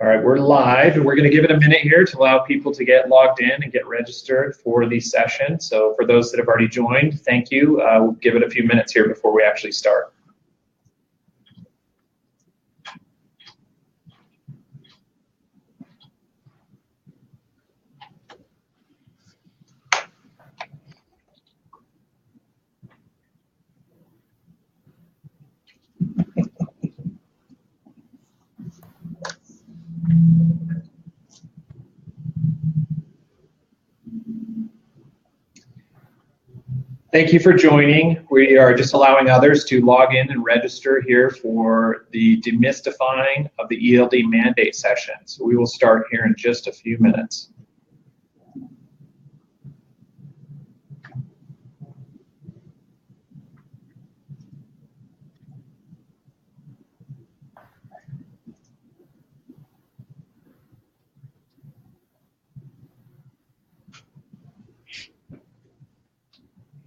All right, we're live, and we're going to give it a minute here to allow people to get logged in and get registered for the session. So for those that have already joined, thank you. We'll give it a few minutes here before we actually start. Thank you for joining. We are just allowing others to log in and register here for the demystifying of the ELD mandate session. So we will start here in just a few minutes.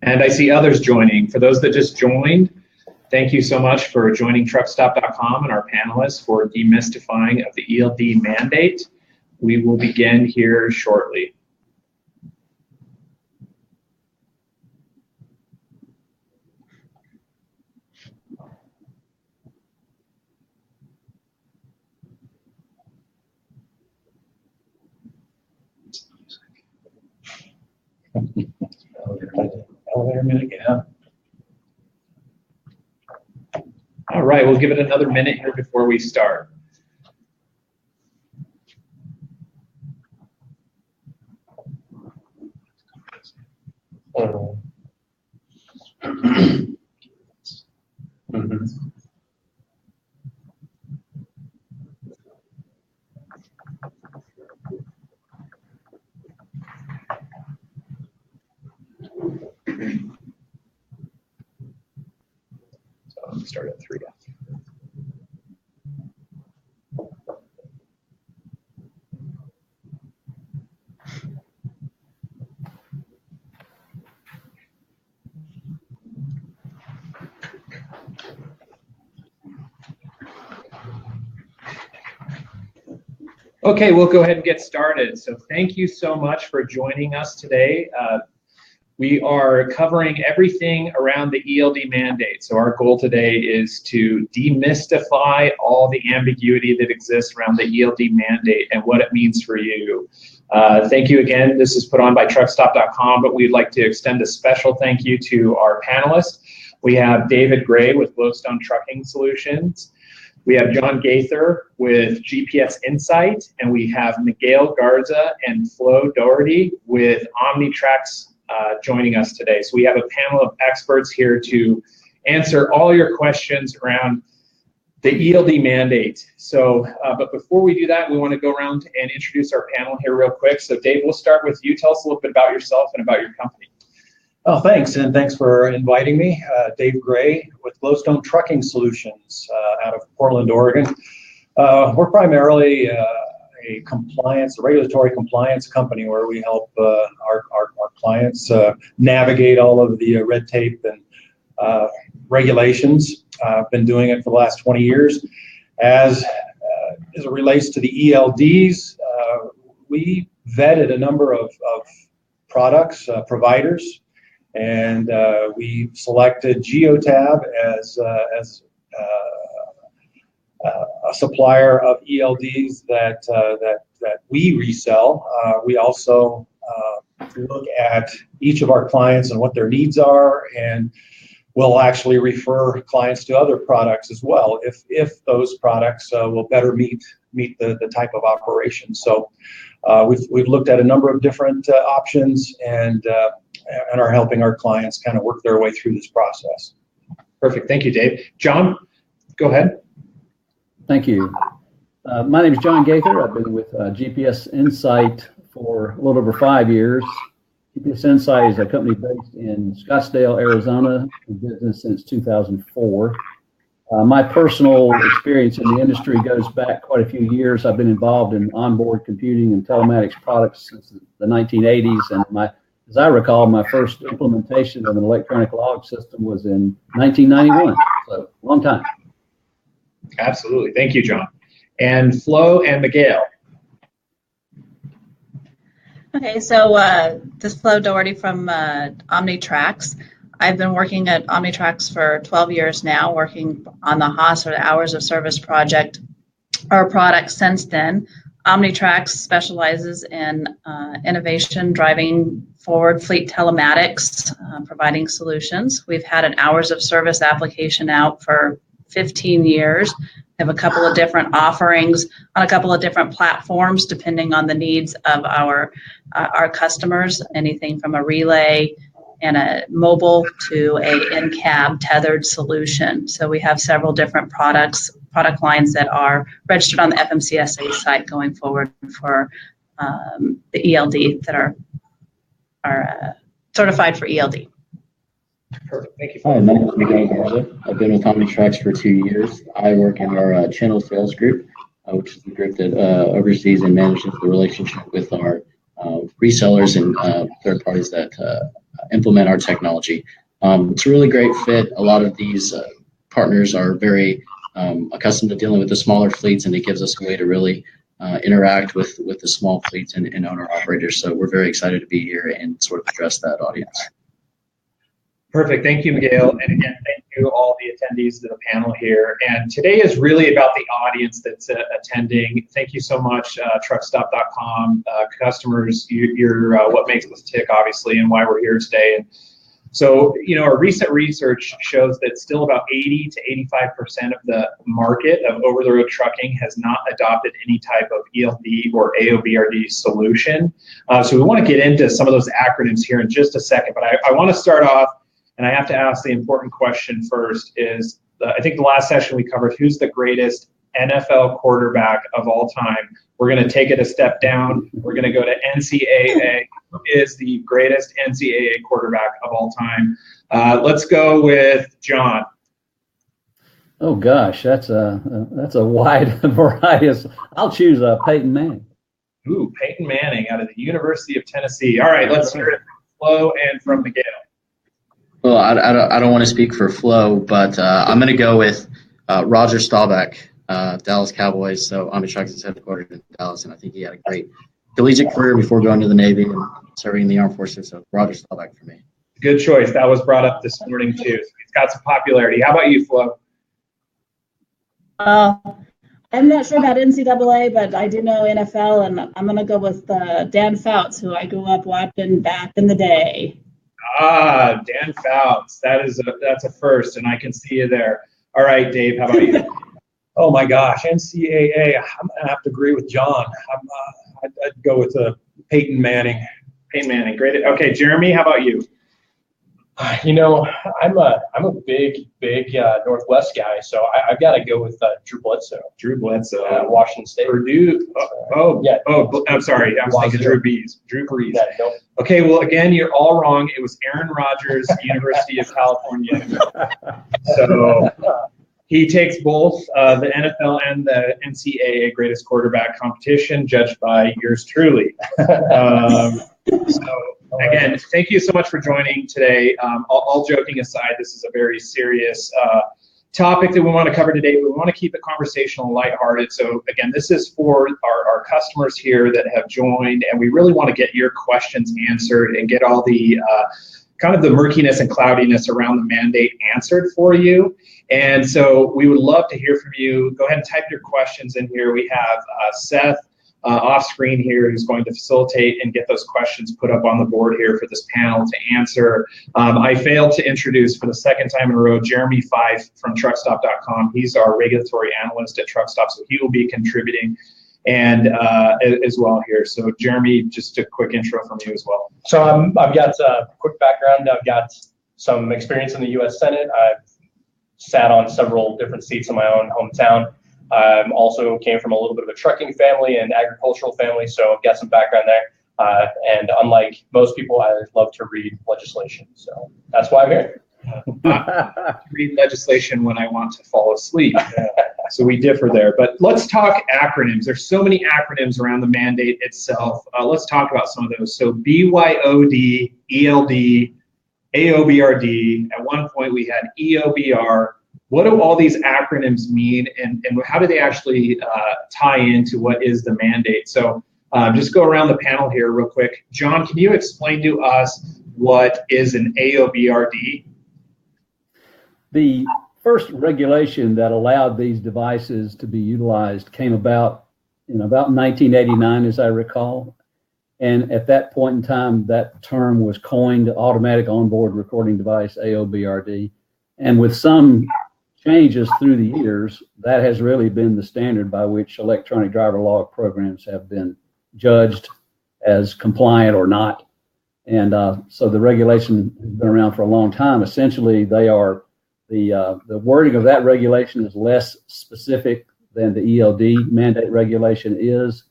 And I see others joining. For those that just joined, thank you so much for joining truckstop.com and our panelists for demystifying of the ELD mandate. We will begin here shortly. Elevator minute, yeah. All right, we'll give it another minute here before we start. So let me start at 3. Okay, we'll go ahead and get started. So thank you so much for joining us today. We are covering everything around the ELD mandate. So our goal today is to demystify all the ambiguity that exists around the ELD mandate and what it means for you. Thank you again. This is put on by truckstop.com, but we'd like to extend a special thank you to our panelists. We have David Gray with Glostone Trucking Solutions. We have John Gaither with GPS Insight, and we have Miguel Garza and Flo Doherty with Omnitracs joining us today. So we have a panel of experts here to answer all your questions around the ELD mandate. So, but before we do that, we want to go around and introduce our panel here real quick. So Dave, we'll start with you. Tell us a little bit about yourself and about your company. Oh, thanks, and thanks for inviting me. Dave Gray with Glostone Trucking Solutions out of Portland, Oregon. We're primarily a regulatory compliance company where we help our clients navigate all of the red tape and regulations. I've been doing it for the last 20 years. As it relates to the ELDs, we vetted a number of products, providers, and we selected Geotab as a supplier of ELDs that we resell. We also look at each of our clients and what their needs are, and we'll actually refer clients to other products as well if those products will better meet the type of operation. So we've looked at a number of different options and are helping our clients kind of work their way through this process. Perfect. Thank you, Dave. John, go ahead. Thank you. My name is John Gaither. I've been with GPS Insight for a little over 5 years. GPS Insight is a company based in Scottsdale, Arizona, in business since 2004. My personal experience in the industry goes back quite a few years. I've been involved in onboard computing and telematics products since the 1980s, and as I recall, my first implementation of an electronic log system was in 1991, so long time. Absolutely. Thank you, John. and Flo and Miguel. Okay, so this is Flo Doherty from Omnitracs. I've been working at Omnitracs for 12 years now, working on the HOS, or the Hours of Service project, or product since then. Omnitracs specializes in innovation, driving forward fleet telematics, providing solutions. We've had an Hours of Service application out for 15 years. We have a couple of different offerings on a couple of different platforms, depending on the needs of our customers, anything from a relay and a mobile to a in-cab tethered solution. So we have several different product lines that are registered on the FMCSA site going forward for the ELD, that are certified for ELD. Perfect. Thank you. Hi, my name is Miguel. I've been with Omnitracs for 2 years. I work in our channel sales group, which is the group that oversees and manages the relationship with our resellers and third parties that implement our technology. It's a really great fit. A lot of these partners are very accustomed to dealing with the smaller fleets, and it gives us a way to really interact with the small fleets and owner-operators. So we're very excited to be here and sort of address that audience. Perfect. Thank you, Miguel. And again, thank you all the attendees to the panel here. And today is really about the audience that's attending. Thank you so much, truckstop.com. Customers, you're what makes us tick, obviously, and why we're here today. And so, our recent research shows that still about 80 to 85% of the market of over-the-road trucking has not adopted any type of ELD or AOBRD solution. So we want to get into some of those acronyms here in just a second, but I want to start off, and I have to ask the important question first, is I think the last session we covered who's the greatest NFL quarterback of all time. We're going to take it a step down. We're going to go to NCAA. Who is the greatest NCAA quarterback of all time? Let's go with John. Oh gosh, that's a wide variety. I'll choose Peyton Manning. Ooh, Peyton Manning out of the University of Tennessee. All right, let's hear it from Flo and from Miguel. Well, I don't want to speak for Flo, but I'm going to go with Roger Staubach, Dallas Cowboys. So Omnitracs is headquartered in Dallas, and I think he had a great collegiate career before going to the Navy and serving in the armed forces. So Roger Staubach for me. Good choice. That was brought up this morning too. So he's got some popularity. How about you, Flo? I'm not sure about NCAA, but I do know NFL, and I'm going to go with Dan Fouts, who I grew up watching back in the day. Ah, Dan Fouts. That's a first, and I can see you there. All right, Dave, how about you? Oh my gosh, NCAA. I'm gonna have to agree with John. I'd go with Peyton Manning. Peyton Manning, great. Okay, Jeremy, how about you? I'm a big Northwest guy, so I've got to go with Drew Bledsoe. Drew Bledsoe, Washington State. Purdue. I'm sorry, I was thinking Drew Brees. Yeah, nope. Okay, well, again, you're all wrong. It was Aaron Rodgers, University of California. So he takes both the NFL and the NCAA greatest quarterback competition, judged by yours truly. So again, thank you so much for joining today. All joking aside, this is a very serious topic that we want to cover today, but we want to keep it conversational and lighthearted. So again, this is for our customers here that have joined, and we really want to get your questions answered and get all the kind of the murkiness and cloudiness around the mandate answered for you. And so we would love to hear from you. Go ahead and type your questions in here. We have Seth off screen here who's going to facilitate and get those questions put up on the board here for this panel to answer. I failed to introduce for the second time in a row Jeremy Fife from truckstop.com. He's our regulatory analyst at Truckstop, so he will be contributing and as well here. So Jeremy, just a quick intro from you as well. So I've got a quick background. I've got some experience in the U.S. Senate. I've sat on several different seats in my own hometown. Also came from a little bit of a trucking family and agricultural family, so I've got some background there. And unlike most people, I love to read legislation, so that's why I'm here. Read legislation when I want to fall asleep. So we differ there. But let's talk acronyms. There's so many acronyms around the mandate itself. Let's talk about some of those. So BYOD, ELD, AOBRD. At one point we had EOBR, what do all these acronyms mean, and how do they actually tie into what is the mandate? So just go around the panel here real quick. John, can you explain to us what is an AOBRD? The first regulation that allowed these devices to be utilized came about in about 1989, as I recall. And at that point in time, that term was coined Automatic Onboard Recording Device, AOBRD. And with some changes through the years, that has really been the standard by which electronic driver log programs have been judged as compliant or not. And so the regulation has been around for a long time. Essentially, they are the wording of that regulation is less specific than the ELD mandate regulation is,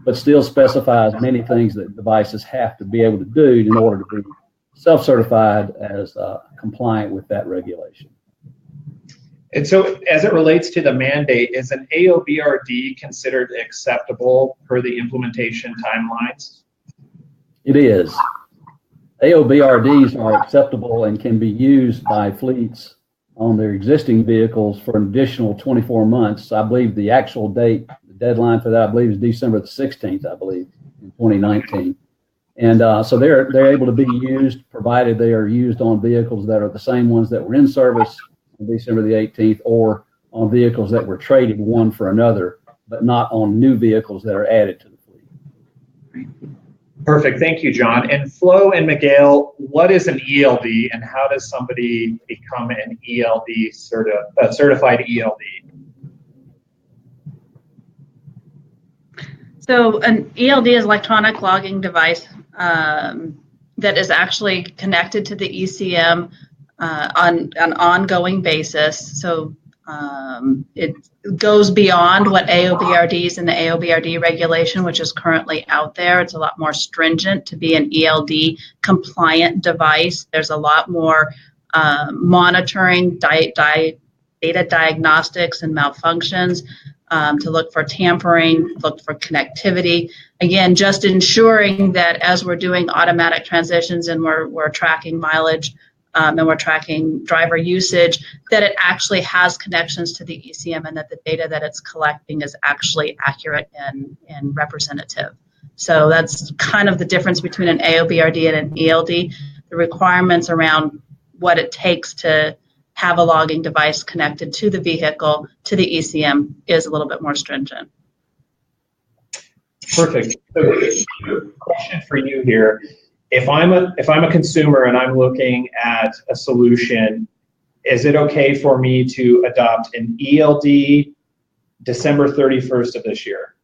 but still specifies many things that devices have to be able to do in order to be self-certified as compliant with that regulation. And so as it relates to the mandate, is an AOBRD considered acceptable per the implementation timelines? It is. AOBRDs are acceptable and can be used by fleets on their existing vehicles for an additional 24 months. I believe the actual date, the deadline for that, I believe, is December the 16th, I believe, in 2019. And so they're able to be used, provided they are used on vehicles that are the same ones that were in service on December the 18th, or on vehicles that were traded one for another, but not on new vehicles that are added to the fleet. Perfect. Thank you, John. And Flo and Miguel, what is an ELD, and how does somebody become an ELD certified ELD? So an ELD is electronic logging device that is actually connected to the ECM on an ongoing basis. So it goes beyond what AOBRDs and the AOBRD regulation, which is currently out there. It's a lot more stringent to be an ELD compliant device. There's a lot more monitoring, data diagnostics and malfunctions to look for tampering, look for connectivity. Again, just ensuring that as we're doing automatic transitions and we're tracking mileage, and we're tracking driver usage, that it actually has connections to the ECM and that the data that it's collecting is actually accurate and representative. So that's kind of the difference between an AOBRD and an ELD. The requirements around what it takes to have a logging device connected to the vehicle, to the ECM, is a little bit more stringent. Perfect. So, question for you here. If I'm a consumer and I'm looking at a solution, is it okay for me to adopt an ELD December 31st of this year?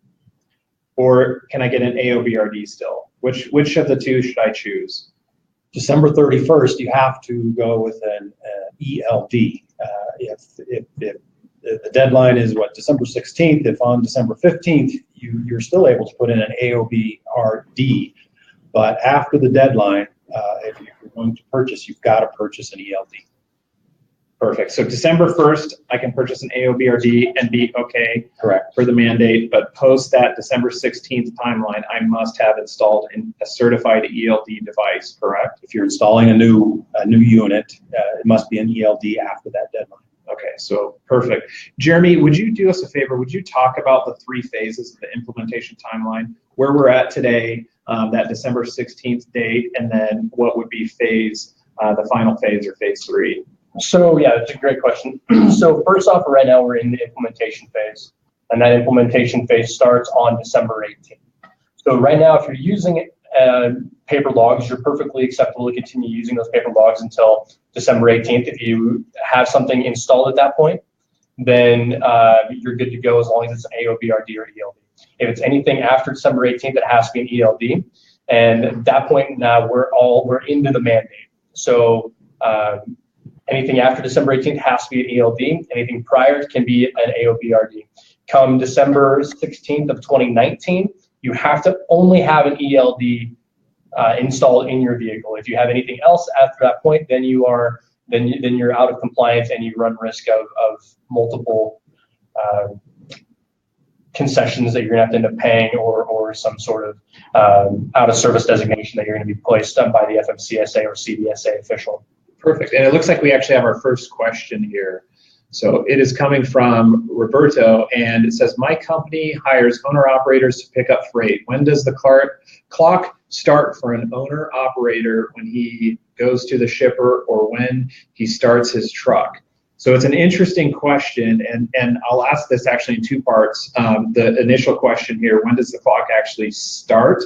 Or can I get an AOBRD still? Which of the two should I choose? December 31st, you have to go with an ELD. If the deadline is December 16th, if on December 15th, you're still able to put in an AOBRD. But after the deadline, if you're going to purchase, you've got to purchase an ELD. Perfect. So December 1st, I can purchase an AOBRD and be okay. Correct. For the mandate, but post that December 16th timeline, I must have installed a certified ELD device, correct? If you're installing a new unit, it must be an ELD after that deadline. Okay, so perfect. Jeremy, would you do us a favor? Would you talk about the 3 phases of the implementation timeline, where we're at today, that December 16th date, and then what would be the final phase, or phase 3? So yeah, that's a great question. So first off, right now we're in the implementation phase, and that implementation phase starts on December 18th. So right now, if you're using paper logs, you're perfectly acceptable to continue using those paper logs until December 18th. If you have something installed at that point, then you're good to go as long as it's an AOBRD or ELD. If it's anything after December 18th, it has to be an ELD. And at that point now, we're into the mandate. So anything after December 18th has to be an ELD. Anything prior can be an AOBRD. Come December 16th of 2019, you have to only have an ELD installed in your vehicle. If you have anything else after that point, then you're out of compliance and you run risk of multiple concessions that you're gonna have to end up paying, or some sort of out of service designation that you're gonna be placed on by the FMCSA or CDSA official. Perfect. And it looks like we actually have our first question here. So it is coming from Roberto, and it says, my company hires owner-operators to pick up freight. When does the clock start for an owner-operator when he goes to the shipper or when he starts his truck? So it's an interesting question, and I'll ask this actually in two parts. The initial question here, when does the clock actually start?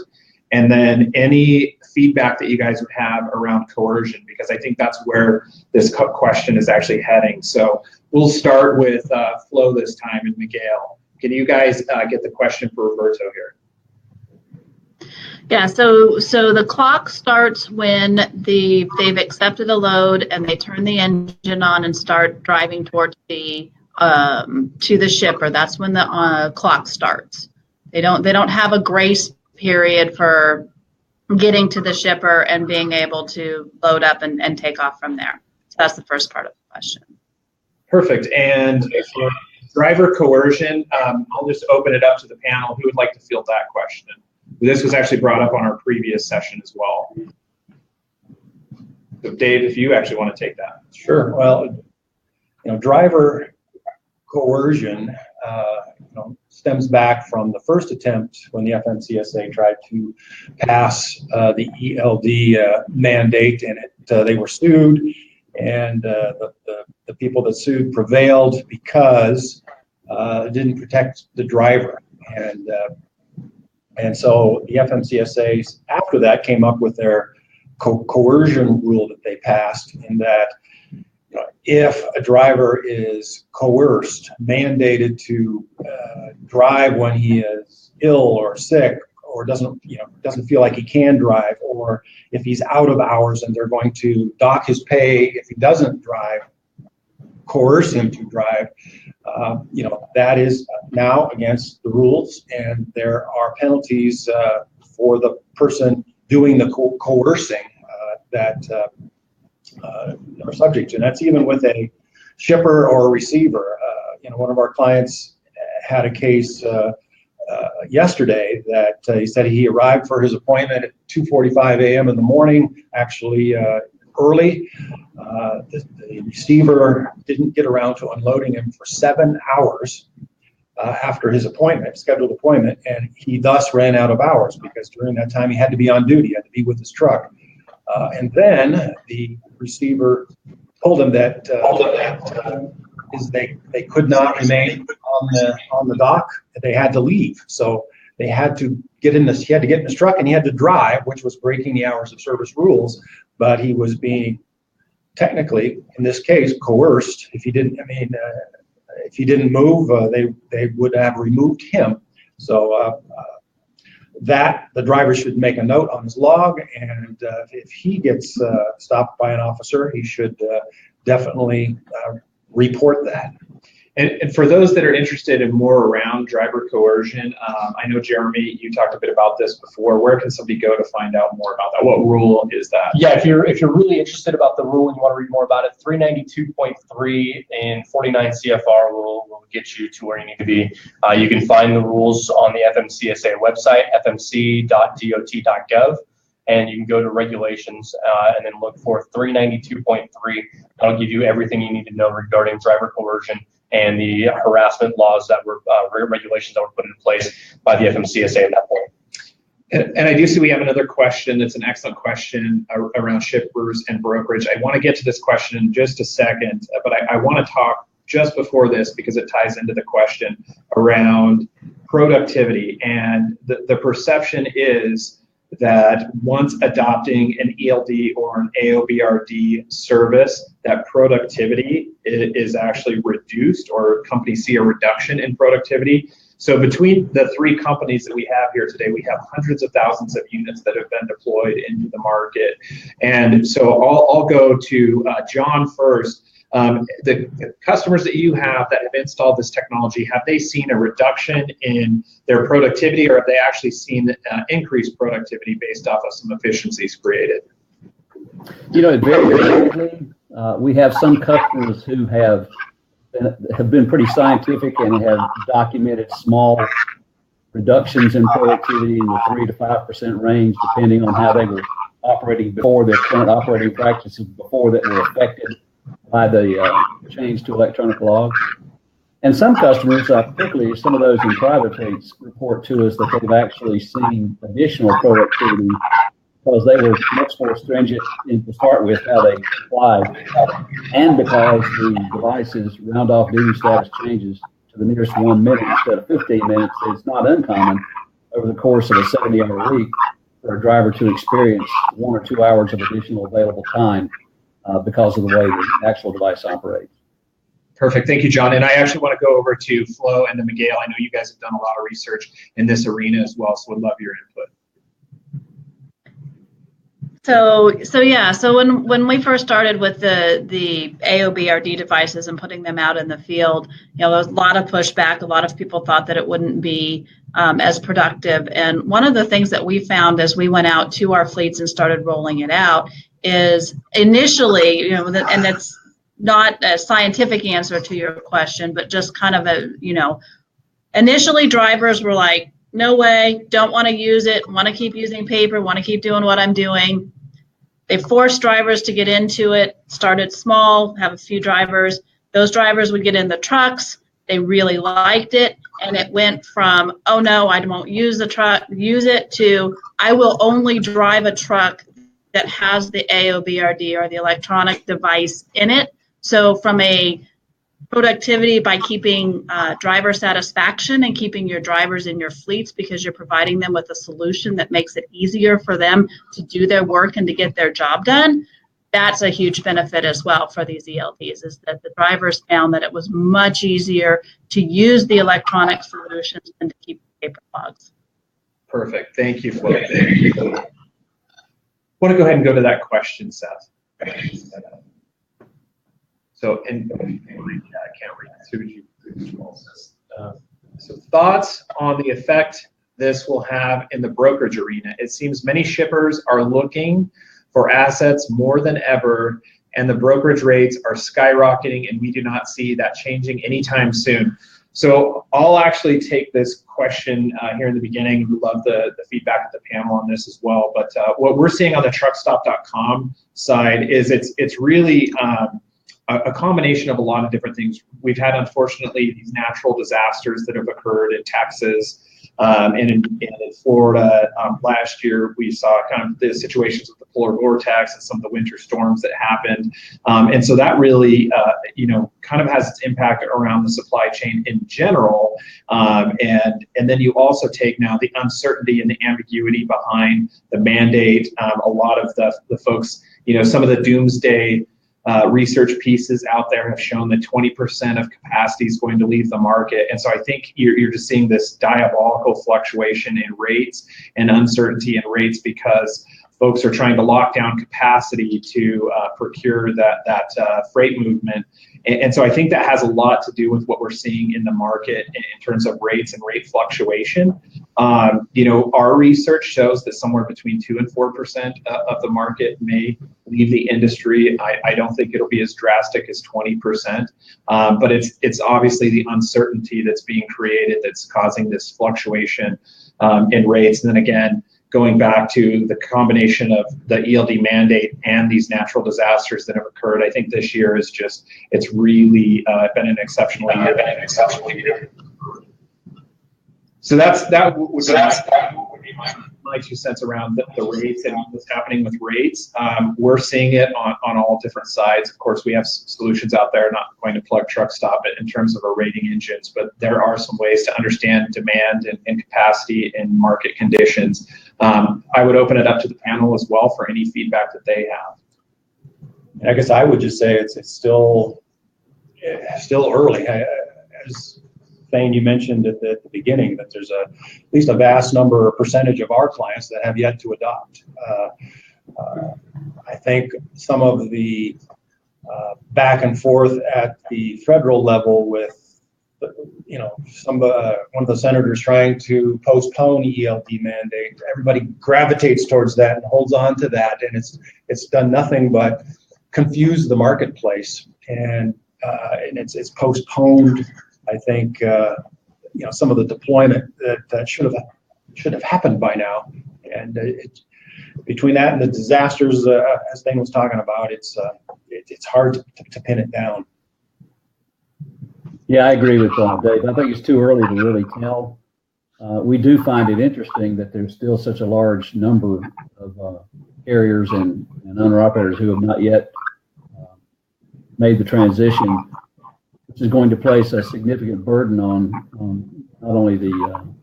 And then any feedback that you guys would have around coercion, because I think that's where this question is actually heading. So we'll start with Flo this time and Miguel. Can you guys get the question for Roberto here? Yeah, so the clock starts when they've accepted a load and they turn the engine on and start driving towards the to the shipper. That's when the clock starts. They don't have a grace period for getting to the shipper and being able to load up and take off from there. So that's the first part of the question. Perfect. And for driver coercion, I'll just open it up to the panel. Who would like to field that question? This was actually brought up on our previous session as well. So Dave, if you actually want to take that. Sure. Well, driver coercion, stems back from the first attempt when the FMCSA tried to pass the ELD mandate, and they were sued, and the people that sued prevailed because it didn't protect the driver, and so the FMCSA after that came up with their coercion rule that they passed, in that if a driver is coerced, mandated to drive when he is ill or sick, or doesn't feel like he can drive, or if he's out of hours and they're going to dock his pay if he doesn't drive, coerce him to drive, that is now against the rules, and there are penalties for the person doing the coercing that are subject to. And that's even with a shipper or a receiver. One of our clients had a case yesterday that he said he arrived for his appointment at 2:45 a.m. in the morning, actually early. The receiver didn't get around to unloading him for 7 hours after his scheduled appointment, and he thus ran out of hours because during that time he had to be on duty, he had to be with his truck. And then the receiver told him that they could not remain on the dock; they had to leave. So they had to get in he had to get in his truck, and he had to drive, which was breaking the hours of service rules. But he was being technically, in this case, coerced. If he didn't, if he didn't move, they would have removed him. So that the driver should make a note on his log, and if he gets stopped by an officer, he should definitely report that. And for those that are interested in more around driver coercion, I know, Jeremy, you talked a bit about this before. Where can somebody go to find out more about that? What rule is that? Yeah, if you're really interested about the rule and you want to read more about it, 392.3 and 49 CFR rule will get you to where you need to be. You can find the rules on the FMCSA website, fmc.dot.gov. And you can go to regulations and then look for 392.3. That'll give you everything you need to know regarding driver coercion and the harassment laws that were regulations that were put into place by the FMCSA at that point. And I do see we have another question. That's an excellent question around shippers and brokerage. I want to get to this question in just a second, but I want to talk just before this because it ties into the question around productivity. And the perception is that once adopting an ELD or an AOBRD service, that productivity is actually reduced, or companies see a reduction in productivity. So between the three companies that we have here today, we have hundreds of thousands of units that have been deployed into the market. And so I'll go to John first. The customers that you have that have installed this technology, have they seen a reduction in their productivity, or have they actually seen increased productivity based off of some efficiencies created? It varies greatly. We have some customers who have been pretty scientific and have documented small reductions in productivity in the 3 to 5% range, depending on how they were operating before, their current operating practices before that were affected by the change to electronic logs. And some customers, particularly some of those in private fleets, report to us that they've actually seen additional productivity because they were much more stringent to start with how they applied, and because the devices round off duty status changes to the nearest 1 minute instead of 15 minutes. It's not uncommon over the course of a 70-hour week for a driver to experience 1 or 2 hours of additional available time because of the way the actual device operates. Perfect. Thank you, John. And I actually want to go over to Flo and then Miguel. I know you guys have done a lot of research in this arena as well, so would love your input. So when we first started with the AOBRD devices and putting them out in the field, there was a lot of pushback. A lot of people thought that it wouldn't be as productive. And one of the things that we found as we went out to our fleets and started rolling it out is initially, and that's not a scientific answer to your question, but just kind of initially drivers were like, no way, don't want to use it, want to keep using paper, want to keep doing what I'm doing. They forced drivers to get into it, started small, have a few drivers. Those drivers would get in the trucks. They really liked it. And it went from, oh no, I won't use the truck, use it, to I will only drive a truck that has the AOBRD or the electronic device in it. So from a productivity by keeping driver satisfaction and keeping your drivers in your fleets because you're providing them with a solution that makes it easier for them to do their work and to get their job done, that's a huge benefit as well for these ELDs, is that the drivers found that it was much easier to use the electronic solutions than to keep paper logs. Perfect. Thank you, Flo. I want to go ahead and go to that question, Seth. So, and I can't read. So thoughts on the effect this will have in the brokerage arena. It seems many shippers are looking for assets more than ever, and the brokerage rates are skyrocketing, and we do not see that changing anytime soon. So I'll actually take this question here in the beginning. We love the feedback of the panel on this as well. But what we're seeing on the truckstop.com side is it's really a combination of a lot of different things. We've had, unfortunately, these natural disasters that have occurred in Texas and in Florida. Last year, we saw kind of the situations with the polar vortex and some of the winter storms that happened. And so that really, kind of has its impact around the supply chain in general. And then you also take now the uncertainty and the ambiguity behind the mandate. A lot of the folks, some of the doomsday research pieces out there have shown that 20% of capacity is going to leave the market. And so I think you're just seeing this diabolical fluctuation in rates and uncertainty in rates because folks are trying to lock down capacity to procure that freight movement. And so I think that has a lot to do with what we're seeing in the market in terms of rates and rate fluctuation. Our research shows that somewhere between 2 and 4% of the market may leave the industry. I don't think it'll be as drastic as 20%, but it's obviously the uncertainty that's being created that's causing this fluctuation in rates. And then again, going back to the combination of the ELD mandate and these natural disasters that have occurred, I think this year is it's really been an exceptional year. So that would be my 2 cents around the rates and what's happening with rates. We're seeing it on all different sides. Of course, we have solutions out there, not going to plug TruckStop it in terms of our rating engines, but there are some ways to understand demand and capacity and market conditions. I would open it up to the panel as well for any feedback that they have. I guess I would just say it's still early. As Thane, you mentioned at the beginning that there's at least a vast percentage of our clients that have yet to adopt. I think some of the back and forth at the federal level with one of the senators trying to postpone ELD mandate, everybody gravitates towards that and holds on to that, and it's done nothing but confuse the marketplace, and it's postponed. I think some of the deployment that should have happened by now, and between that and the disasters, as Thane was talking about, it's hard to pin it down. Yeah, I agree with Dave. I think it's too early to really tell. We do find it interesting that there's still such a large number of carriers and owner-operators who have not yet made the transition, which is going to place a significant burden on not only the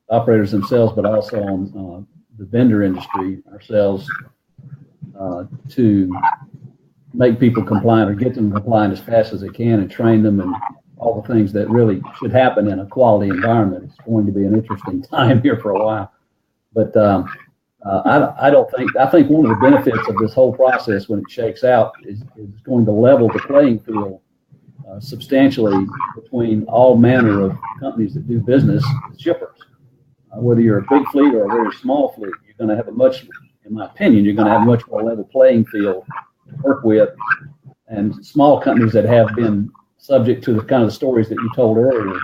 operators themselves, but also on the vendor industry, ourselves, to make people compliant or get them compliant as fast as they can and train them and all the things that really should happen in a quality environment. It's going to be an interesting time here for a while. But I think one of the benefits of this whole process when it shakes out is going to level the playing field substantially between all manner of companies that do business with shippers. Whether you're a big fleet or a very small fleet, you're going to have in my opinion, you're going to have a much more level playing field to work with. And small companies that have been subject to the kind of stories that you told earlier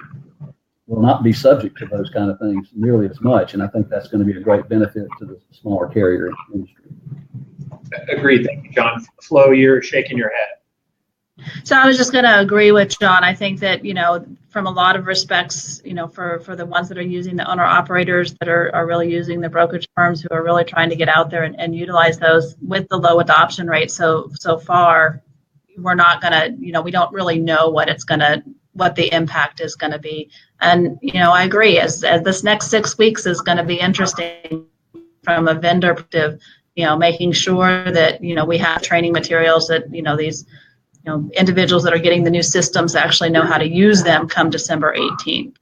will not be subject to those kind of things nearly as much. And I think that's going to be a great benefit to the smaller carrier industry. Agreed. Thank you, John. Flo, you're shaking your head. So I was just going to agree with John. I think that, from a lot of respects, for the ones that are using the owner operators that are really using the brokerage firms who are really trying to get out there and utilize those with the low adoption rate so far, we're not going to, we don't really know what the impact is going to be. And, I agree, as this next 6 weeks is going to be interesting from a vendor perspective, making sure that, we have training materials that, these, individuals that are getting the new systems actually know how to use them come December 18th.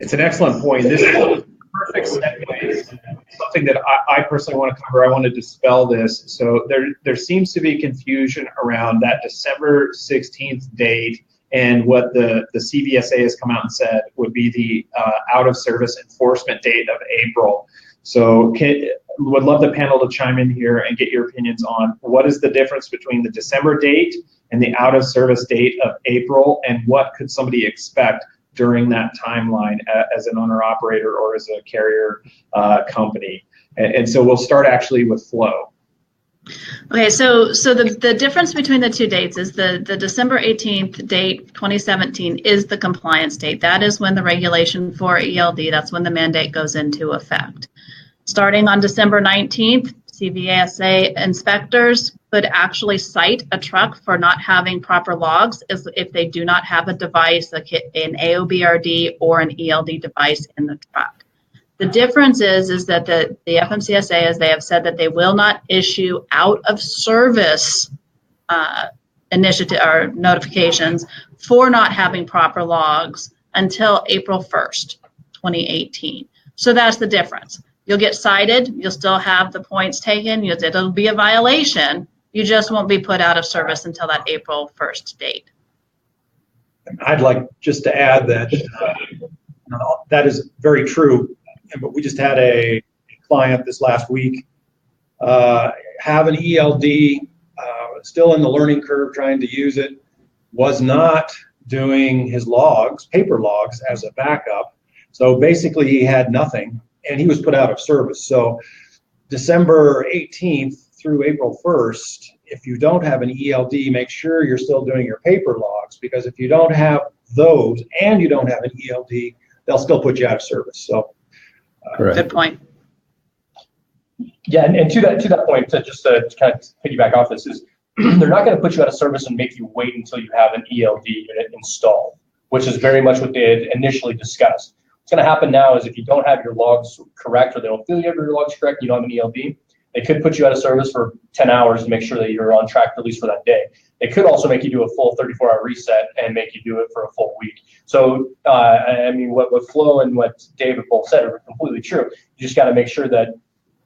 It's an excellent point. This is a perfect segue. Something that I personally want to cover. I want to dispel this. So there seems to be confusion around that December 16th date and what the CVSA has come out and said would be the out of service enforcement date of April. So would love the panel to chime in here and get your opinions on what is the difference between the December date and the out of service date of April, and what could somebody expect during that timeline as an owner operator or as a carrier company. And so we'll start actually with Flo. Okay, so the difference between the two dates is the December 18th date, 2017, is the compliance date. That is when the regulation for ELD, that's when the mandate goes into effect. Starting on December 19th, CVSA inspectors could actually cite a truck for not having proper logs if they do not have a device, like an AOBRD or an ELD device in the truck. The difference is that the FMCSA, as they have said, that they will not issue out of service initiative or notifications for not having proper logs until April 1st, 2018. So that's the difference. You'll get cited, you'll still have the points taken, it'll be a violation, you just won't be put out of service until that April 1st date. I'd like just to add that that is very true, but we just had a client this last week have an ELD, still in the learning curve trying to use it, was not doing his logs, paper logs, as a backup. So basically he had nothing, and he was put out of service. So December 18th through April 1st, if you don't have an ELD, make sure you're still doing your paper logs, because if you don't have those and you don't have an ELD, they'll still put you out of service. So good point. Yeah, and to that point, to kind of piggyback off this, is they're not going to put you out of service and make you wait until you have an ELD unit installed, which is very much what they had initially discussed. What's going to happen now is if you don't have your logs correct, or they don't feel you have your logs correct, you don't have an ELD, they could put you out of service for 10 hours to make sure that you're on track, at least for that day. They could also make you do a full 34-hour reset and make you do it for a full week. So, I mean, what Flo and what David both said are completely true. You just got to make sure that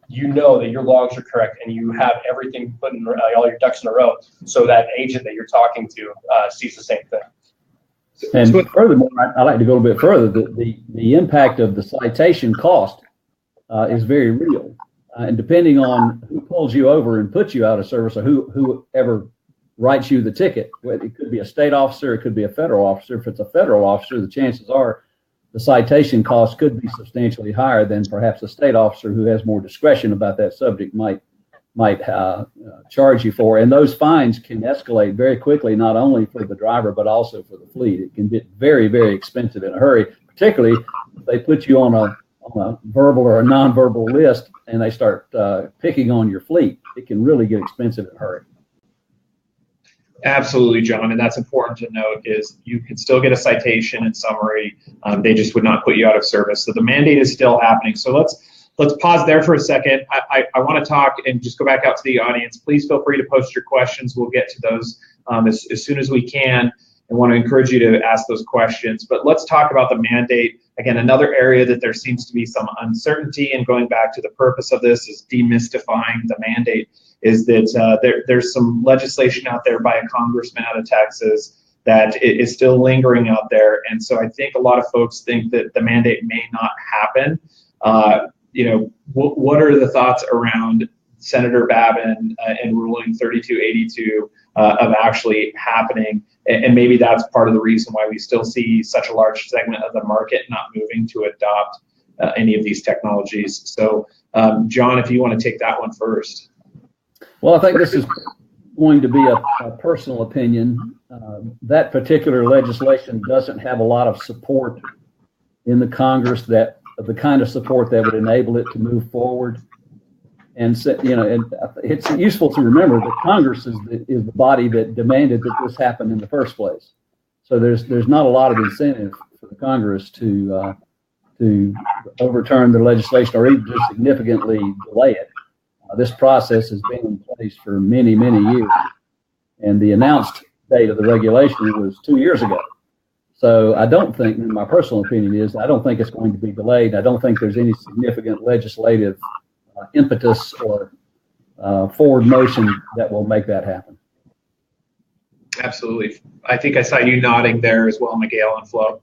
you know that your logs are correct and you have everything put in, all your ducks in a row, so that agent that you're talking to sees the same thing. And furthermore, I'd like to go a bit further. The impact of the citation cost is very real. And depending on who pulls you over and puts you out of service, or whoever writes you the ticket, it could be a state officer, it could be a federal officer. If it's a federal officer, the chances are the citation cost could be substantially higher than perhaps a state officer who has more discretion about that subject might might charge you for. And those fines can escalate very quickly, not only for the driver, but also for the fleet. It can get very, very expensive in a hurry, particularly if they put you on a verbal or a nonverbal list and they start picking on your fleet. It can really get expensive in a hurry. Absolutely, John, and that's important to note is you can still get a citation in summary. They just would not put you out of service. So the mandate is still happening. So let's pause there for a second. I want to talk and just go back out to the audience. Please feel free to post your questions. We'll get to those as soon as we can, and want to encourage you to ask those questions. But let's talk about the mandate. Again, another area that there seems to be some uncertainty, and going back to the purpose of this is demystifying the mandate, is that there's some legislation out there by a congressman out of Texas that is still lingering out there. And so I think a lot of folks think that the mandate may not happen. What are the thoughts around Senator Babin and ruling 3282 of actually happening? And maybe that's part of the reason why we still see such a large segment of the market not moving to adopt any of these technologies. So, John, if you want to take that one first. Well, I think this is going to be a personal opinion. That particular legislation doesn't have a lot of support in the Congress, that of the kind of support that would enable it to move forward. And so, and it's useful to remember that Congress is the body that demanded that this happen in the first place. So there's not a lot of incentive for the Congress to overturn the legislation or even just significantly delay it. This process has been in place for many, many years, and the announced date of the regulation was 2 years ago. So I don't think, my personal opinion is, I don't think it's going to be delayed. I don't think there's any significant legislative impetus or forward motion that will make that happen. Absolutely. I think I saw you nodding there as well, Miguel and Flo.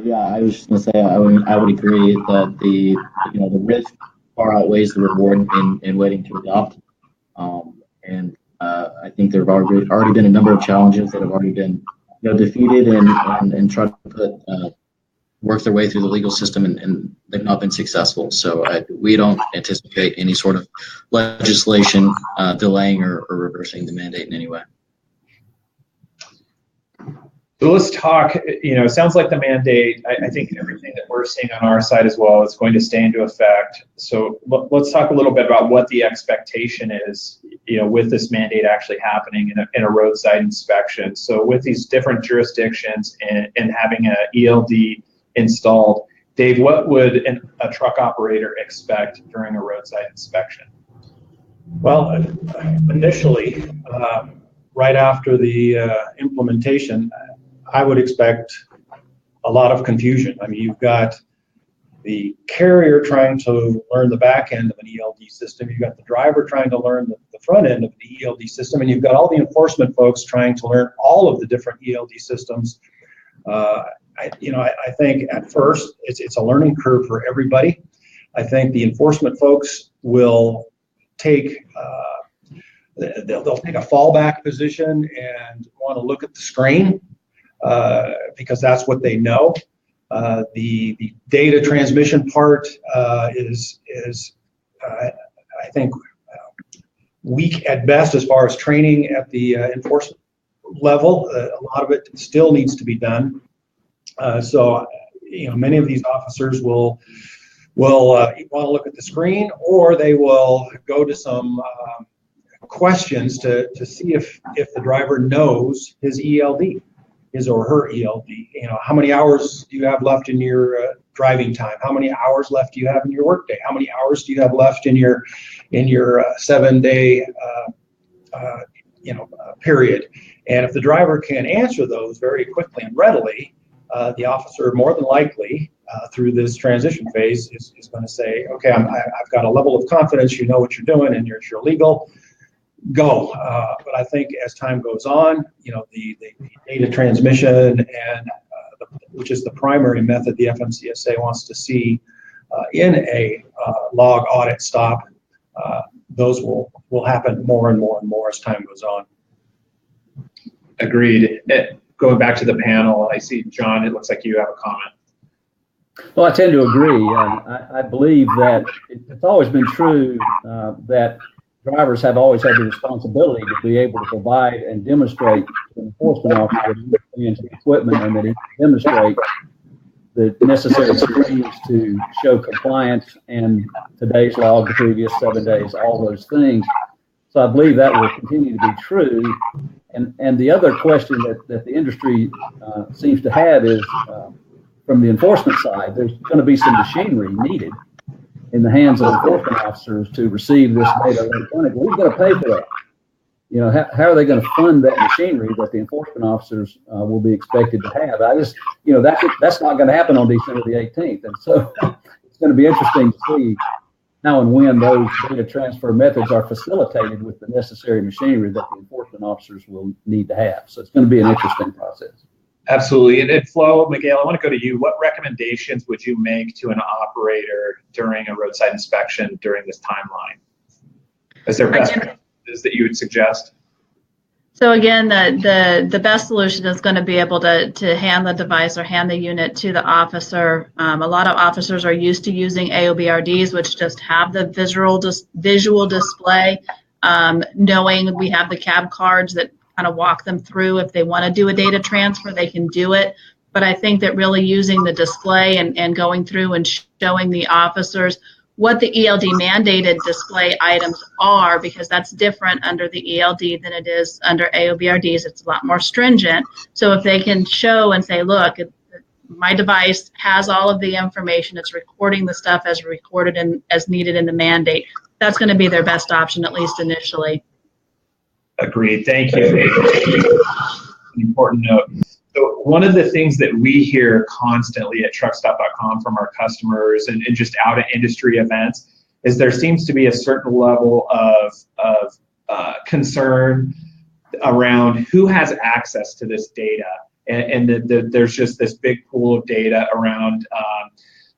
Yeah, I was just going to say I would agree that the risk far outweighs the reward in waiting to adopt. I think there have already been a number of challenges that have already been defeated and tried to work their way through the legal system, and they've not been successful. So we don't anticipate any sort of legislation delaying or reversing the mandate in any way. So let's talk, it sounds like the mandate, I think everything that we're seeing on our side as well is going to stay into effect. So let's talk a little bit about what the expectation is, with this mandate actually happening in a roadside inspection. So with these different jurisdictions and having a ELD installed, Dave, what would a truck operator expect during a roadside inspection? Well, initially, right after the implementation, I would expect a lot of confusion. I mean, you've got the carrier trying to learn the back end of an ELD system. You've got the driver trying to learn the front end of the ELD system, and you've got all the enforcement folks trying to learn all of the different ELD systems. I think at first it's a learning curve for everybody. I think the enforcement folks will take they'll take a fallback position and want to look at the screen because that's what they know. The data transmission part is I think weak at best as far as training at the enforcement level. A lot of it still needs to be done. So many of these officers will want to look at the screen, or they will go to some questions to see if the driver knows his ELD, his or her ELD. How many hours do you have left in your driving time? How many hours left do you have in your workday? How many hours do you have left in your 7-day period? And if the driver can answer those very quickly and readily, the officer more than likely through this transition phase is going to say, okay, I've got a level of confidence, you know what you're doing, and you're legal. Go. But I think as time goes on, the data transmission and which is the primary method the FMCSA wants to see in a log audit stop, those will happen more and more and more as time goes on. Agreed. Going back to the panel, I see, John, it looks like you have a comment. Well, I tend to agree. I believe that it's always been true that drivers have always had the responsibility to be able to provide and demonstrate to an enforcement officer that he understands the equipment and that he can demonstrate the necessary screens to show compliance and today's log, the previous 7 days, all those things. So I believe that will continue to be true. And the other question that the industry seems to have is from the enforcement side, there's going to be some machinery needed in the hands of enforcement officers to receive this data electronically. Who's going to pay for that? You know, how are they going to fund that machinery that the enforcement officers will be expected to have? You know, that's not going to happen on December the 18th. And so it's going to be interesting to see how and when those data transfer methods are facilitated with the necessary machinery that the enforcement officers will need to have. So it's going to be an interesting process. Absolutely. And Flo, Miguel, I want to go to you. What recommendations would you make to an operator during a roadside inspection during this timeline? Is there best practices that you would suggest? So again, the best solution is going to be able to hand the device or hand the unit to the officer. A lot of officers are used to using AOBRDs, which just have the visual display, knowing we have the cab cards that kind of walk them through. If they want to do a data transfer, they can do it. But I think that really using the display and going through and showing the officers what the ELD mandated display items are, because that's different under the ELD than it is under AOBRDs. It's a lot more stringent. So if they can show and say, look, my device has all of the information, it's recording the stuff as recorded and as needed in the mandate, that's going to be their best option, at least initially. Agreed. Thank you. An important note. So one of the things that we hear constantly at truckstop.com from our customers and just out at industry events is there seems to be a certain level of concern around who has access to this data. And there's just this big pool of data around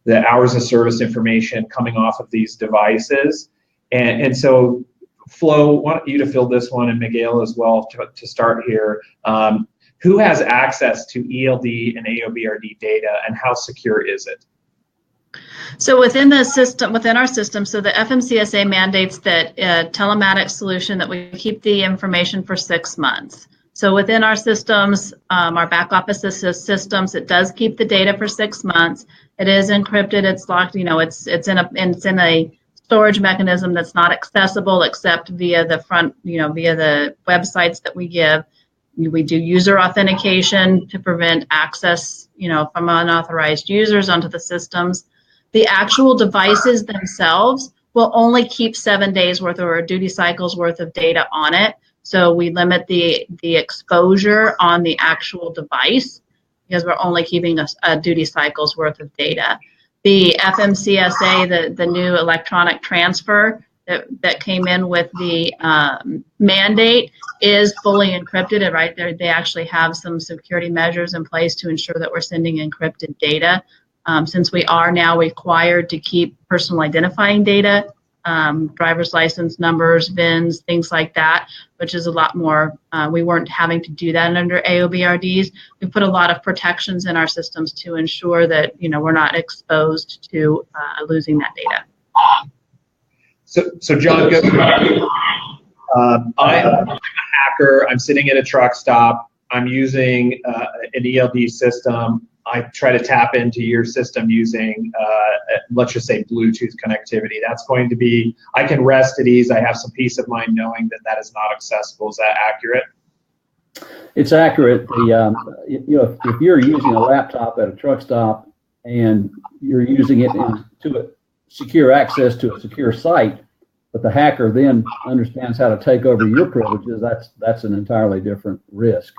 the hours of service information coming off of these devices. And so Flo, I want you to fill this one, and Miguel as well to start here. Who has access to ELD and AOBRD data, and how secure is it? So within the system, within our system, so the FMCSA mandates that telematics solution that we keep the information for 6 months. So within our systems, our back office systems, it does keep the data for 6 months. It is encrypted. It's locked. You know, it's in a storage mechanism that's not accessible except via the front, via the websites that we give. We do user authentication to prevent access, from unauthorized users onto the systems. The actual devices themselves will only keep 7 days worth or duty cycles worth of data on it. So we limit the exposure on the actual device because we're only keeping a duty cycles worth of data. The FMCSA, the new electronic transfer that came in with the mandate is fully encrypted. And right there, they actually have some security measures in place to ensure that we're sending encrypted data. Since we are now required to keep personal identifying data, driver's license numbers, VINs, things like that, which is a lot more. We weren't having to do that under AOBRDs. We put a lot of protections in our systems to ensure that we're not exposed to losing that data. So John, I'm a hacker. I'm sitting at a truck stop. I'm using an ELD system. I try to tap into your system using, let's just say, Bluetooth connectivity. That's going to be, I can rest at ease. I have some peace of mind knowing that that is not accessible. Is that accurate? It's accurate. If you're using a laptop at a truck stop and you're using it to secure access to a secure site, but the hacker then understands how to take over your privileges, that's an entirely different risk.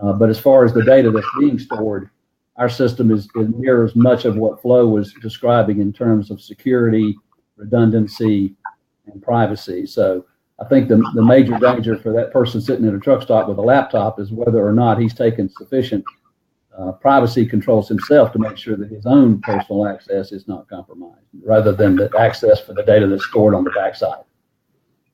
But as far as the data that's being stored, our system mirrors much of what Flo was describing in terms of security, redundancy, and privacy. So I think the major danger for that person sitting at a truck stop with a laptop is whether or not he's taken sufficient privacy controls himself to make sure that his own personal access is not compromised, rather than the access for the data that's stored on the backside.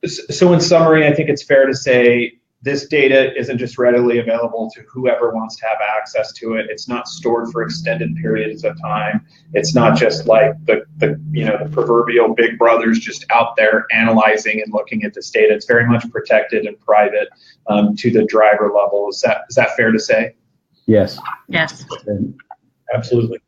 So in summary, I think it's fair to say this data isn't just readily available to whoever wants to have access to it. It's not stored for extended periods of time. It's not just like the proverbial big brother's just out there analyzing and looking at this data. It's very much protected and private to the driver level. Is that fair to say? Yes. Yes. Absolutely.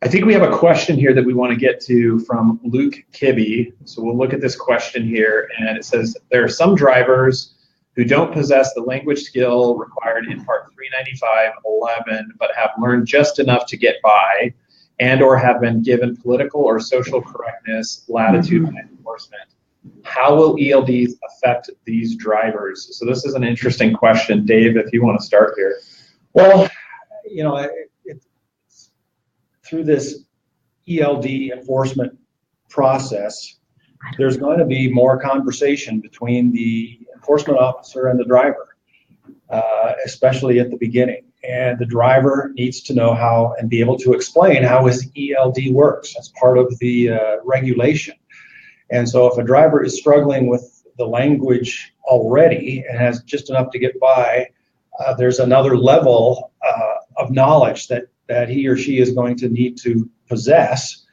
I think we have a question here that we want to get to from Luke Kibbe. So we'll look at this question here, and it says, there are some drivers who don't possess the language skill required in Part 395.11, but have learned just enough to get by, and or have been given political or social correctness latitude by enforcement. How will ELDs affect these drivers? So this is an interesting question. Dave, if you want to start here. Well, through this ELD enforcement process, there's going to be more conversation between the enforcement officer and the driver, especially at the beginning. And the driver needs to know how and be able to explain how his ELD works as part of the regulation. And so if a driver is struggling with the language already and has just enough to get by, there's another level of knowledge that he or she is going to need to possess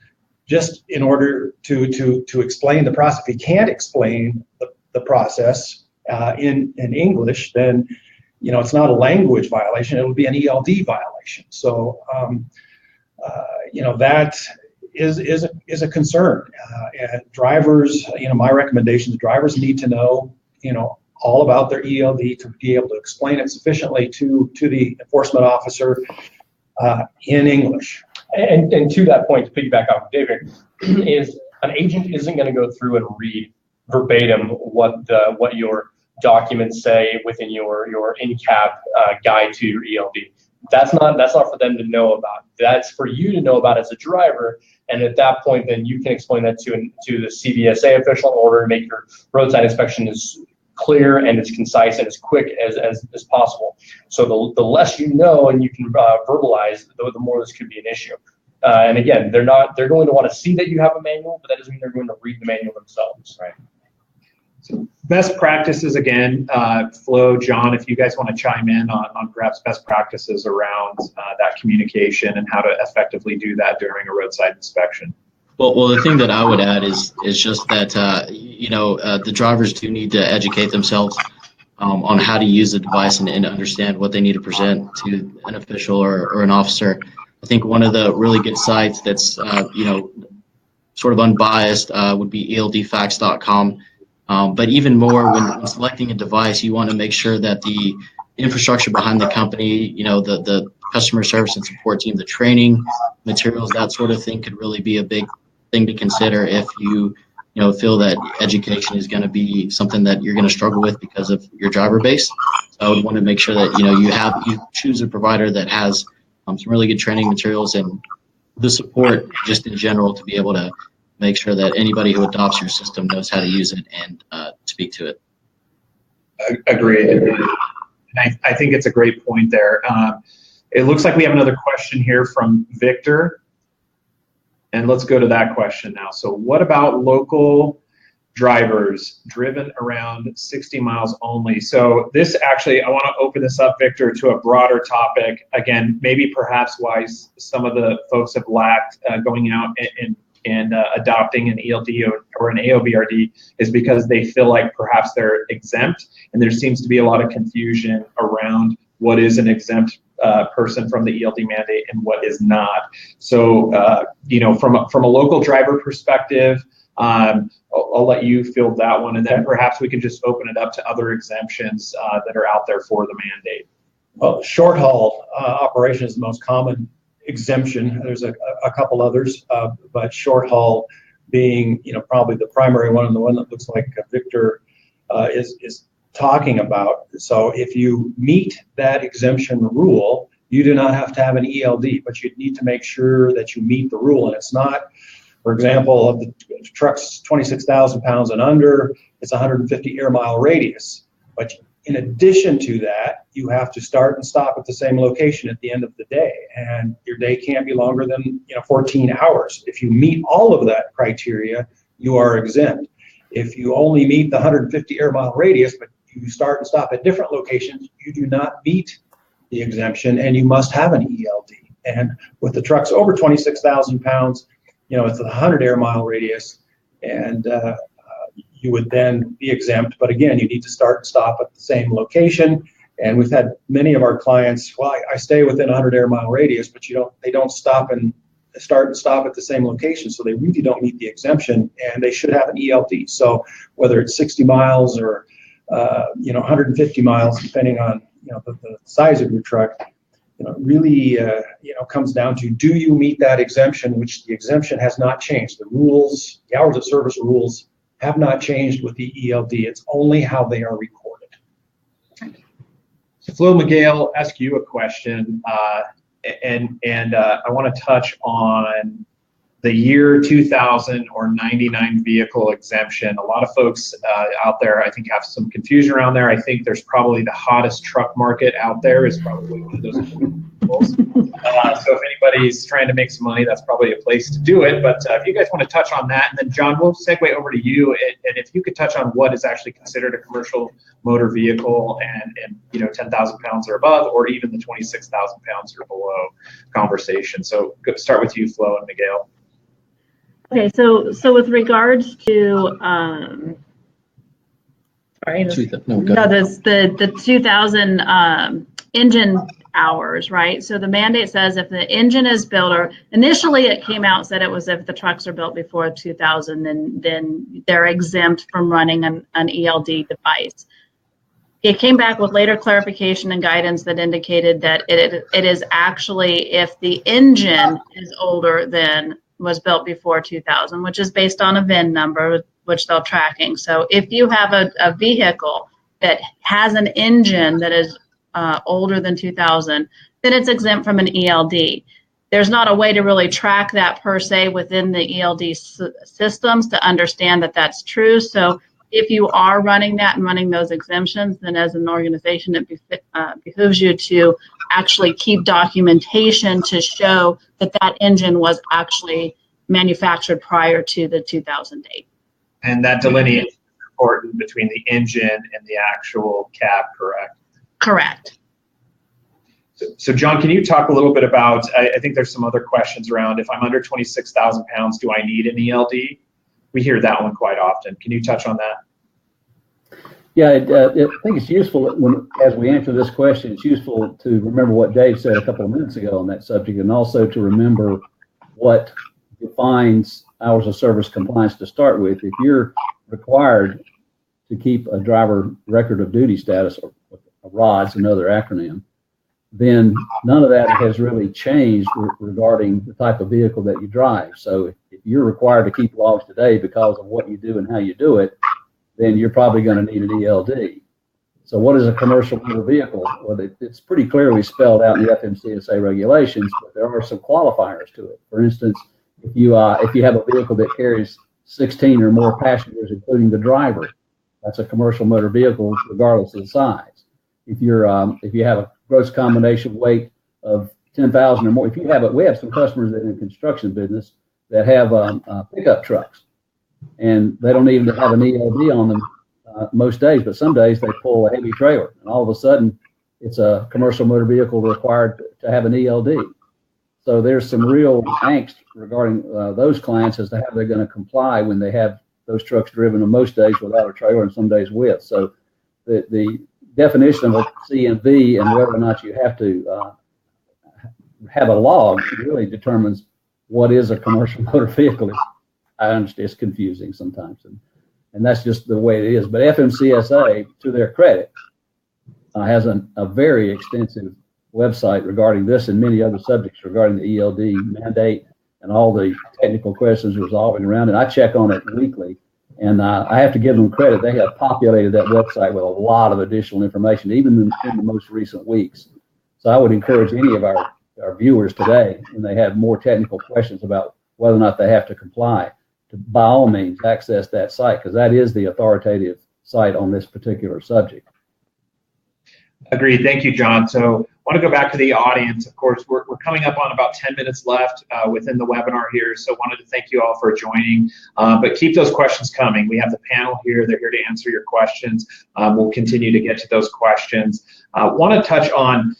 just in order to explain the process. If he can't explain the process in English, then it's not a language violation, it would be an ELD violation. So that is a concern. And drivers, my recommendation is drivers need to know all about their ELD to be able to explain it sufficiently to the enforcement officer in English. And to that point, to piggyback off of David, is an agent isn't going to go through and read verbatim what your documents say within your in-cab guide to your ELD. That's not for them to know about. That's for you to know about as a driver. And at that point, then you can explain that to the CVSA official in order to make your roadside inspection as clear and as concise and as quick as possible. So the less you know and you can verbalize, the more this could be an issue. And again, they're going to want to see that you have a manual, but that doesn't mean they're going to read the manual themselves. Right. So best practices again, Flo, John, if you guys want to chime in on perhaps best practices around that communication and how to effectively do that during a roadside inspection. Well, the thing that I would add is just that the drivers do need to educate themselves on how to use the device and understand what they need to present to an official or an officer. I think one of the really good sites that's sort of unbiased would be ELDfacts.com. But even more, when selecting a device, you want to make sure that the infrastructure behind the company, the customer service and support team, the training materials, that sort of thing could really be a big thing to consider if you feel that education is going to be something that you're going to struggle with because of your driver base. So I would want to make sure that you choose a provider that has some really good training materials and the support just in general to be able to make sure that anybody who adopts your system knows how to use it and speak to it. Agreed. And I think it's a great point there. It looks like we have another question here from Victor. And let's go to that question now. So what about local drivers driven around 60 miles only? So this actually, I want to open this up, Victor, to a broader topic. Again, maybe perhaps why some of the folks have lacked going out and adopting an ELD or an AOBRD is because they feel like perhaps they're exempt, and there seems to be a lot of confusion around what is an exempt person from the ELD mandate and what is not. So, from a local driver perspective, I'll let you field that one, and then perhaps we can just open it up to other exemptions that are out there for the mandate. Well, short haul operation is the most common exemption. There's a couple others, but short haul being probably the primary one, and the one that looks like Victor is talking about. So if you meet that exemption rule, you do not have to have an ELD, but you need to make sure that you meet the rule. And it's not, for example, of the truck's 26,000 pounds and under, it's 150 air mile radius. But in addition to that, you have to start and stop at the same location at the end of the day. And your day can't be longer than 14 hours. If you meet all of that criteria, you are exempt. If you only meet the 150 air mile radius, but you start and stop at different locations, you do not meet the exemption, and you must have an ELD. And with the trucks over 26,000 pounds, it's a 100 air mile radius, and you would then be exempt. But again, you need to start and stop at the same location. And we've had many of our clients, well, I stay within 100 air mile radius, but they don't stop and start and stop at the same location, so they really don't meet the exemption, and they should have an ELD. So whether it's 60 miles or 150 miles, depending on the size of your truck, really comes down to, do you meet that exemption, which the exemption has not changed. The rules, the hours of service rules have not changed with the ELD. It's only how they are recorded. So Flo Miguel, I'll ask you a question, and I want to touch on the year 2000 or 99 vehicle exemption. A lot of folks out there, I think, have some confusion around there. I think there's probably the hottest truck market out there is probably one of those vehicles. So if anybody's trying to make some money, that's probably a place to do it. But if you guys want to touch on that, and then John, we'll segue over to you, and if you could touch on what is actually considered a commercial motor vehicle and 10,000 pounds or above, or even the 26,000 pounds or below conversation. So start with you, Flo and Miguel. Okay, so with regards to the 2000 engine hours, right? So the mandate says if the engine is built, or initially it came out said it was if the trucks are built before 2000, then they're exempt from running an ELD device. It came back with later clarification and guidance that indicated that it is actually if the engine is older than was built before 2000, which is based on a VIN number, which they're tracking. So if you have a vehicle that has an engine that is older than 2000, then it's exempt from an ELD. There's not a way to really track that per se within the ELD systems to understand that that's true. So if you are running that and running those exemptions, then as an organization, it behooves you to actually keep documentation to show that that engine was actually manufactured prior to the 2000 date. And that delineation is important between the engine and the actual cab, correct? Correct. So John, can you talk a little bit about, I think there's some other questions around, if I'm under 26,000 pounds, do I need an ELD? We hear that one quite often. Can you touch on that? Yeah, I think it's useful as we answer this question, it's useful to remember what Dave said a couple of minutes ago on that subject, and also to remember what defines hours of service compliance to start with. If you're required to keep a driver record of duty status, or RODS, another acronym, then none of that has really changed regarding the type of vehicle that you drive. So if you're required to keep logs today because of what you do and how you do it, then you're probably going to need an ELD. So what is a commercial motor vehicle? Well, it's pretty clearly spelled out in the FMCSA regulations, but there are some qualifiers to it. For instance, if you have a vehicle that carries 16 or more passengers, including the driver, that's a commercial motor vehicle regardless of the size. If you have a gross combination weight of 10,000 or more, we have some customers that are in the construction business that have pickup trucks, and they don't even have an ELD on them most days, but some days they pull a heavy trailer, and all of a sudden it's a commercial motor vehicle required to have an ELD. So there's some real angst regarding those clients as to how they're going to comply when they have those trucks driven on most days without a trailer and some days with. So the definition of a CMV and whether or not you have to have a log really determines what is a commercial motor vehicle. I understand it's confusing sometimes, and that's just the way it is. But FMCSA, to their credit, has a very extensive website regarding this and many other subjects regarding the ELD mandate and all the technical questions resolving around it. I check on it weekly, and I have to give them credit. They have populated that website with a lot of additional information, even in the most recent weeks. So I would encourage any of our viewers today, when they have more technical questions about whether or not they have to comply, to by all means access that site, because that is the authoritative site on this particular subject. Agreed. Thank you, John. So I want to go back to the audience. Of course, we're coming up on about 10 minutes left within the webinar here. So wanted to thank you all for joining, but keep those questions coming. We have the panel here. They're here to answer your questions. We'll continue to get to those questions. Want to touch on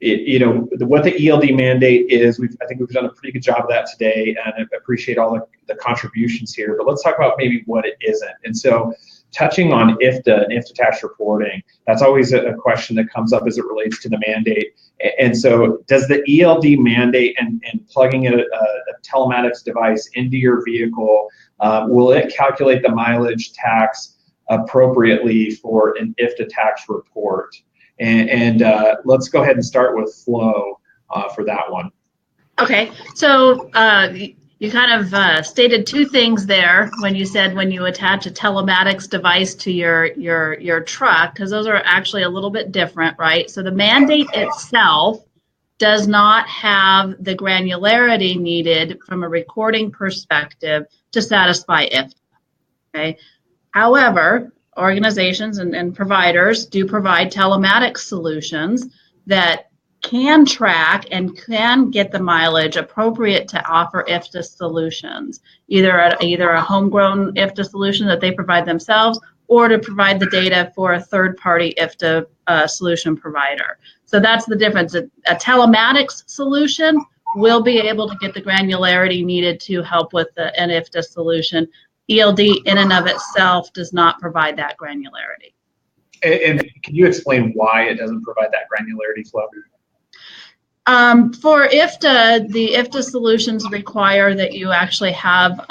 what the ELD mandate is. I think we've done a pretty good job of that today, and I appreciate all the contributions here. But let's talk about maybe what it isn't. And so, touching on IFTA and IFTA tax reporting, that's always a question that comes up as it relates to the mandate. And so, does the ELD mandate and plugging a telematics device into your vehicle, will it calculate the mileage tax appropriately for an IFTA tax report? And let's go ahead and start with Flo for that one. Okay, so you kind of stated two things there when you said when you attach a telematics device to your truck, because those are actually a little bit different, right? So the mandate itself does not have the granularity needed from a recording perspective to satisfy IFTA, okay? However, organizations and providers do provide telematics solutions that can track and can get the mileage appropriate to offer IFTA solutions, either a homegrown IFTA solution that they provide themselves, or to provide the data for a third-party IFTA solution provider. So that's the difference. A telematics solution will be able to get the granularity needed to help with an IFTA solution. ELD in and of itself does not provide that granularity. And can you explain why it doesn't provide that granularity, Flo? For IFTA, the IFTA solutions require that you actually have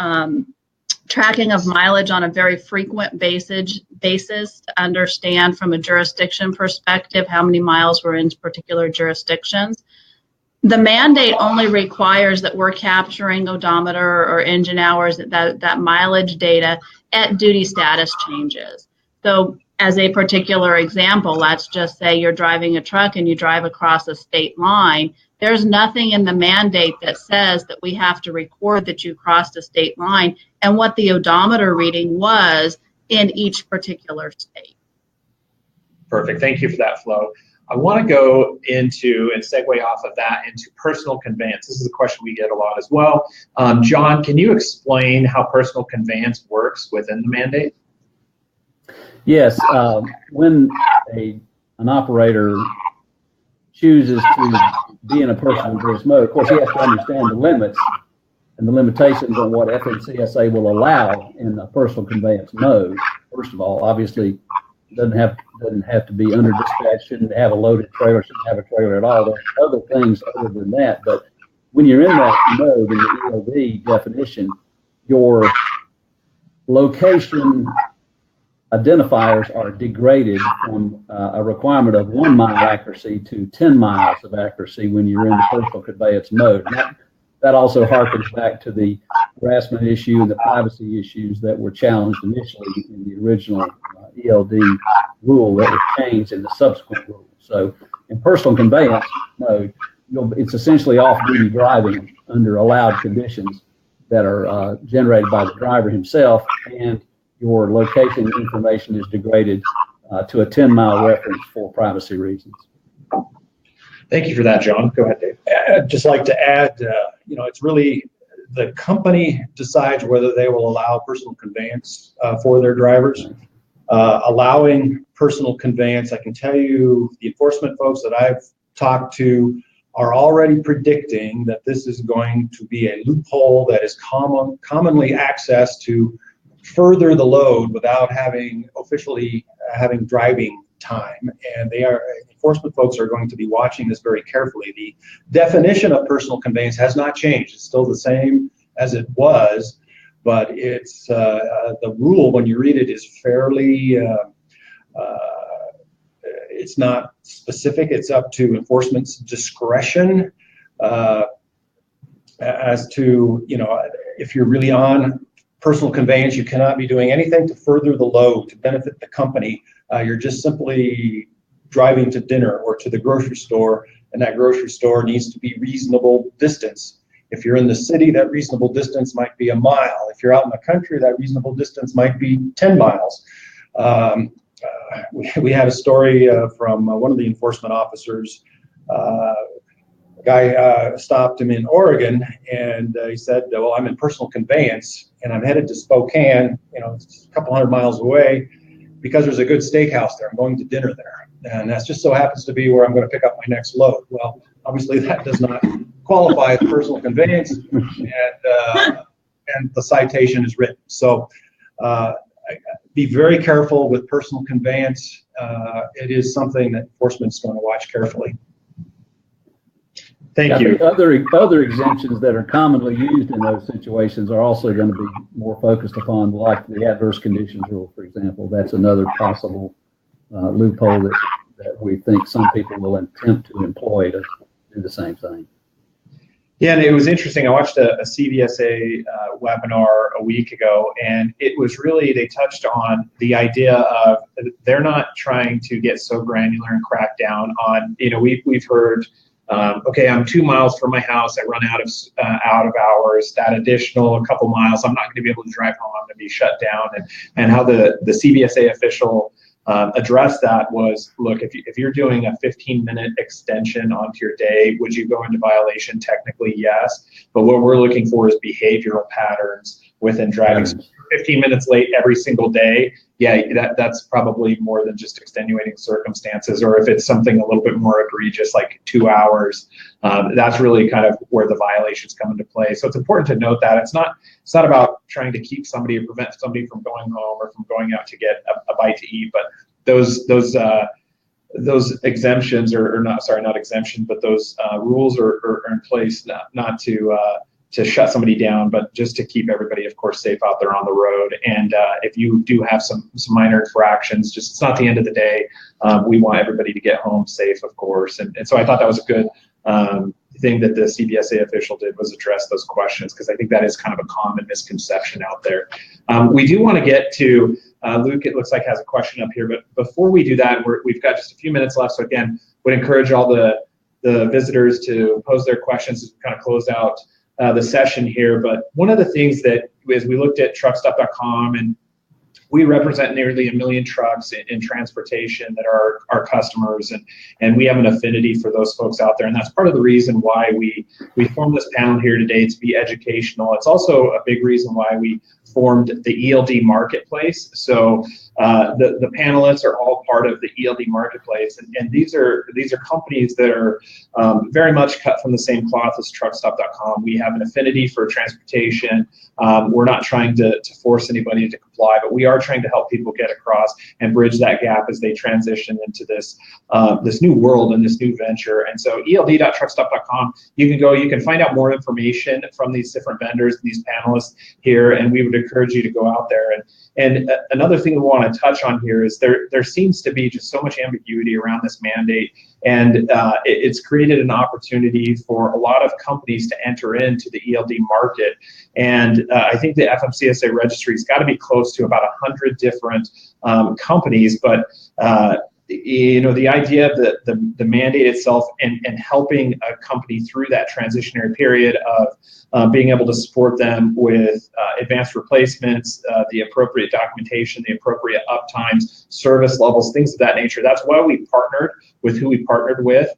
tracking of mileage on a very frequent basis to understand from a jurisdiction perspective how many miles were in particular jurisdictions. The mandate only requires that we're capturing odometer or engine hours, that mileage data at duty status changes. So as a particular example, let's just say you're driving a truck and you drive across a state line. There's nothing in the mandate that says that we have to record that you crossed a state line and what the odometer reading was in each particular state. Perfect. Thank you for that, Flo. I want to go into and segue off of that into personal conveyance. This is a question we get a lot as well. John, can you explain how personal conveyance works within the mandate? Yes. When an operator chooses to be in a personal conveyance mode, of course, he has to understand the limits and the limitations on what FMCSA will allow in a personal conveyance mode. First of all, obviously, doesn't have to be under dispatch, shouldn't have a loaded trailer, shouldn't have a trailer at all. There's other things other than that. But when you're in that mode in the ELD definition, your location identifiers are degraded from a requirement of 1 mile accuracy to 10 miles of accuracy when you're in the personal conveyance mode. And that also harkens back to the harassment issue and the privacy issues that were challenged initially in the original ELD rule that was changed in the subsequent rule. So in personal conveyance mode, it's essentially off-duty driving under allowed conditions that are generated by the driver himself, and your location information is degraded to a 10-mile reference for privacy reasons. Thank you for that, John. Go ahead, Dave. I'd just like to add, it's really the company decides whether they will allow personal conveyance for their drivers. Allowing personal conveyance, I can tell you the enforcement folks that I've talked to are already predicting that this is going to be a loophole that is commonly accessed to further the load without officially having driving time. And enforcement folks are going to be watching this very carefully. The definition of personal conveyance has not changed. It's still the same as it was, but it's the rule, when you read it, is fairly, it's not specific. It's up to enforcement's discretion as to, if you're really on personal conveyance, you cannot be doing anything to further the load to benefit the company. You're just simply driving to dinner or to the grocery store, and that grocery store needs to be reasonable distance. If you're in the city, that reasonable distance might be 1 mile. If you're out in the country, that reasonable distance might be 10 miles. we had a story from one of the enforcement officers. A guy stopped him in Oregon, and he said, well, I'm in personal conveyance, and I'm headed to Spokane, it's a couple hundred miles away, because there's a good steakhouse there. I'm going to dinner there. And that just so happens to be where I'm going to pick up my next load. Well, obviously that does not qualify as personal conveyance, and the citation is written. So be very careful with personal conveyance. It is something that enforcement is going to watch carefully. Thank you. Other exemptions that are commonly used in those situations are also going to be more focused upon, like the adverse conditions rule, for example. That's another possible loophole that we think some people will attempt to employ to do the same thing. Yeah, and it was interesting. I watched a CVSA webinar a week ago, and it was really, they touched on the idea of they're not trying to get so granular and crack down on, we've heard, okay, I'm 2 miles from my house, I run out of hours, that additional couple miles, I'm not going to be able to drive home, I'm going to be shut down. And how the CVSA official addressed that was, look, if you're doing a 15-minute extension onto your day, would you go into violation? Technically, yes. But what we're looking for is behavioral patterns within driving. 15 minutes late every single day, yeah, that's probably more than just extenuating circumstances. Or if it's something a little bit more egregious, like 2 hours, that's really kind of where the violations come into play. So it's important to note that it's not about trying to keep somebody or prevent somebody from going home or from going out to get a bite to eat, but those exemptions not exemptions, but those rules are in place not to shut somebody down, but just to keep everybody, of course, safe out there on the road. And if you do have some minor infractions, it's not the end of the day. We want everybody to get home safe, of course. And so I thought that was a good thing that the CVSA official did, was address those questions, because I think that is kind of a common misconception out there. We do want to get to, Luke, it looks like, has a question up here, but before we do that, we've got just a few minutes left. So again, would encourage all the visitors to pose their questions as we kind of close out the session here. But one of the things that, as we looked at truckstop.com, and we represent nearly 1 million trucks in transportation that are our customers, and we have an affinity for those folks out there. And that's part of the reason why we formed this panel here today, to be educational. It's also a big reason why we formed the ELD Marketplace. So the panelists are all part of the ELD Marketplace, and these are companies that are very much cut from the same cloth as truckstop.com. We have an affinity for transportation. We're not trying to force anybody to comply, but we are trying to help people get across and bridge that gap as they transition into this new world and this new venture. And so eld.truckstop.com, you can find out more information from these different vendors, these panelists here, and we would encourage you to go out there. And another thing we want to touch on here is there seems to be just so much ambiguity around this mandate, and it's created an opportunity for a lot of companies to enter into the ELD market. And I think the FMCSA registry's got to be close to about 100 different companies, but the idea of the mandate itself and helping a company through that transitionary period of being able to support them with advanced replacements, the appropriate documentation, the appropriate uptimes, service levels, things of that nature. That's why we partnered with who we partnered with.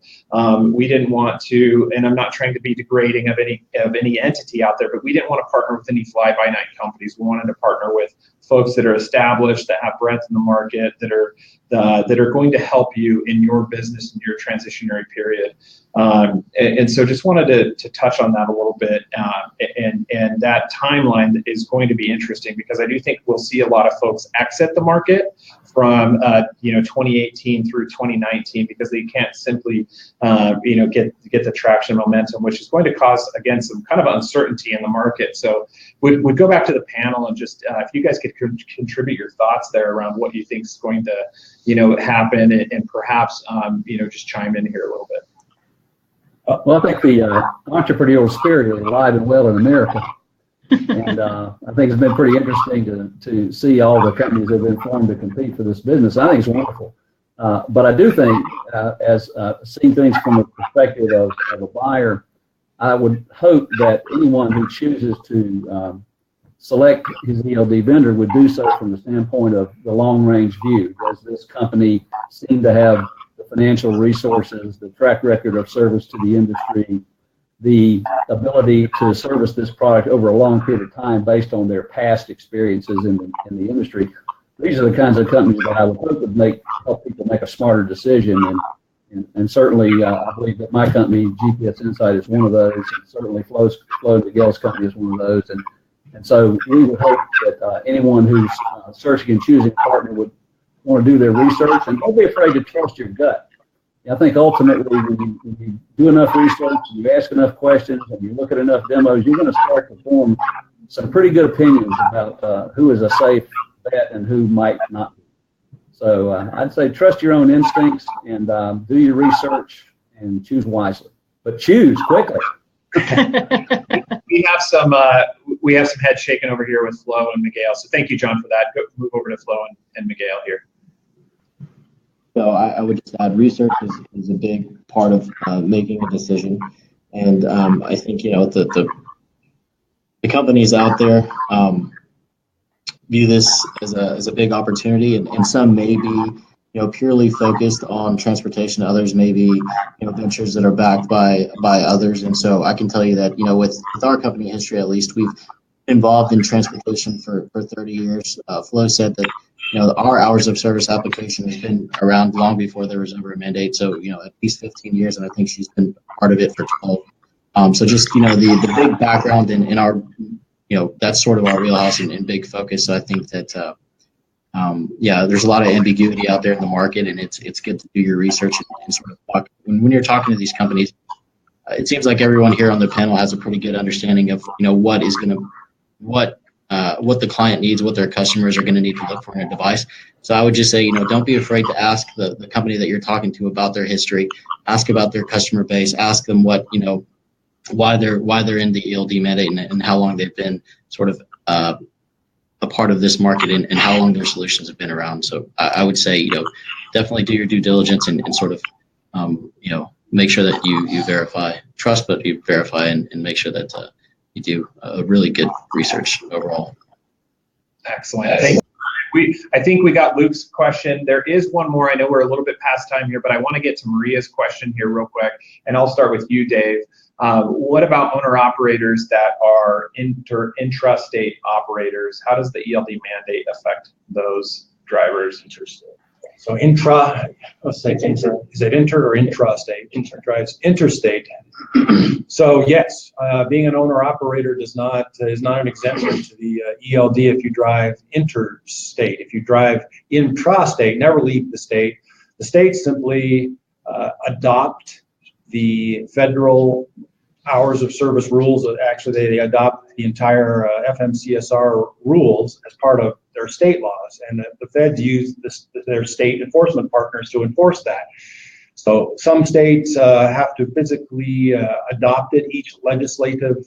We didn't want to, and I'm not trying to be degrading of any entity out there, but we didn't want to partner with any fly-by-night companies. We wanted to partner with folks that are established, that have breadth in the market, that are going to help you in your business in your transitionary period. And so just wanted to touch on that a little bit. And that timeline is going to be interesting, because I do think we'll see a lot of folks exit the market from 2018 through 2019, because they can't simply get the traction momentum, which is going to cause, again, some kind of uncertainty in the market. So we'd go back to the panel, and just if you guys could contribute your thoughts there around what you think is going to happen, and perhaps just chime in here a little bit. Well, I think the entrepreneurial spirit is alive and well in America. And I think it's been pretty interesting to see all the companies that have been formed to compete for this business. I think it's wonderful. But I do think, as seeing things from the perspective of a buyer, I would hope that anyone who chooses to select his ELD vendor would do so from the standpoint of the long-range view. Does this company seem to have the financial resources, the track record of service to the industry, the ability to service this product over a long period of time based on their past experiences in the industry? These are the kinds of companies that I would hope would help people make a smarter decision. And certainly, I believe that my company, GPS Insight, is one of those. And certainly, Flo and Miguel's company is one of those. And so we would hope that anyone who's searching and choosing a partner would want to do their research, and don't be afraid to trust your gut. I think ultimately, when you do enough research, you ask enough questions, and you look at enough demos, you're going to start to form some pretty good opinions about who is a safe bet and who might not be. So I'd say trust your own instincts and do your research and choose wisely, but choose quickly. We have some heads shaking over here with Flo and Miguel. So thank you, John, for that. Move over to Flo and Miguel here. So I would just add, research is a big part of making a decision, and I think the companies out there view this as a big opportunity, and some may be purely focused on transportation. Others may be ventures that are backed by others, and so I can tell you that with our company history, at least, we've been involved in transportation for 30 years. Flo said that our hours of service application has been around long before there was ever a mandate. So, at least 15 years, and I think she's been part of it for 12. So just, the big background in our, that's sort of our wheelhouse and big focus. So I think that, there's a lot of ambiguity out there in the market, and it's good to do your research and sort of talk. When you're talking to these companies, it seems like everyone here on the panel has a pretty good understanding of, what the client needs, what their customers are going to need to look for in a device. So I would just say, don't be afraid to ask the company that you're talking to about their history, ask about their customer base, ask them what, why they're in the ELD mandate and how long they've been sort of a part of this market and how long their solutions have been around. So I would say, definitely do your due diligence and sort of, make sure that you verify, trust, but you verify and make sure that you do a really good research overall. Excellent. I think we got Luke's question. There is one more. I know we're a little bit past time here, but I want to get to Maria's question here real quick. And I'll start with you, Dave. What about owner-operators that are intrastate operators? How does the ELD mandate affect those drivers? So let's say is it inter or intrastate? Drives interstate. So yes, being an owner-operator is not an exemption to the ELD if you drive interstate. If you drive intrastate, never leave the state. The states simply adopt the federal hours of service rules. Actually, they adopt the entire FMCSR rules as part of their state laws, and the feds use their state enforcement partners to enforce that. So some states have to physically adopt it each legislative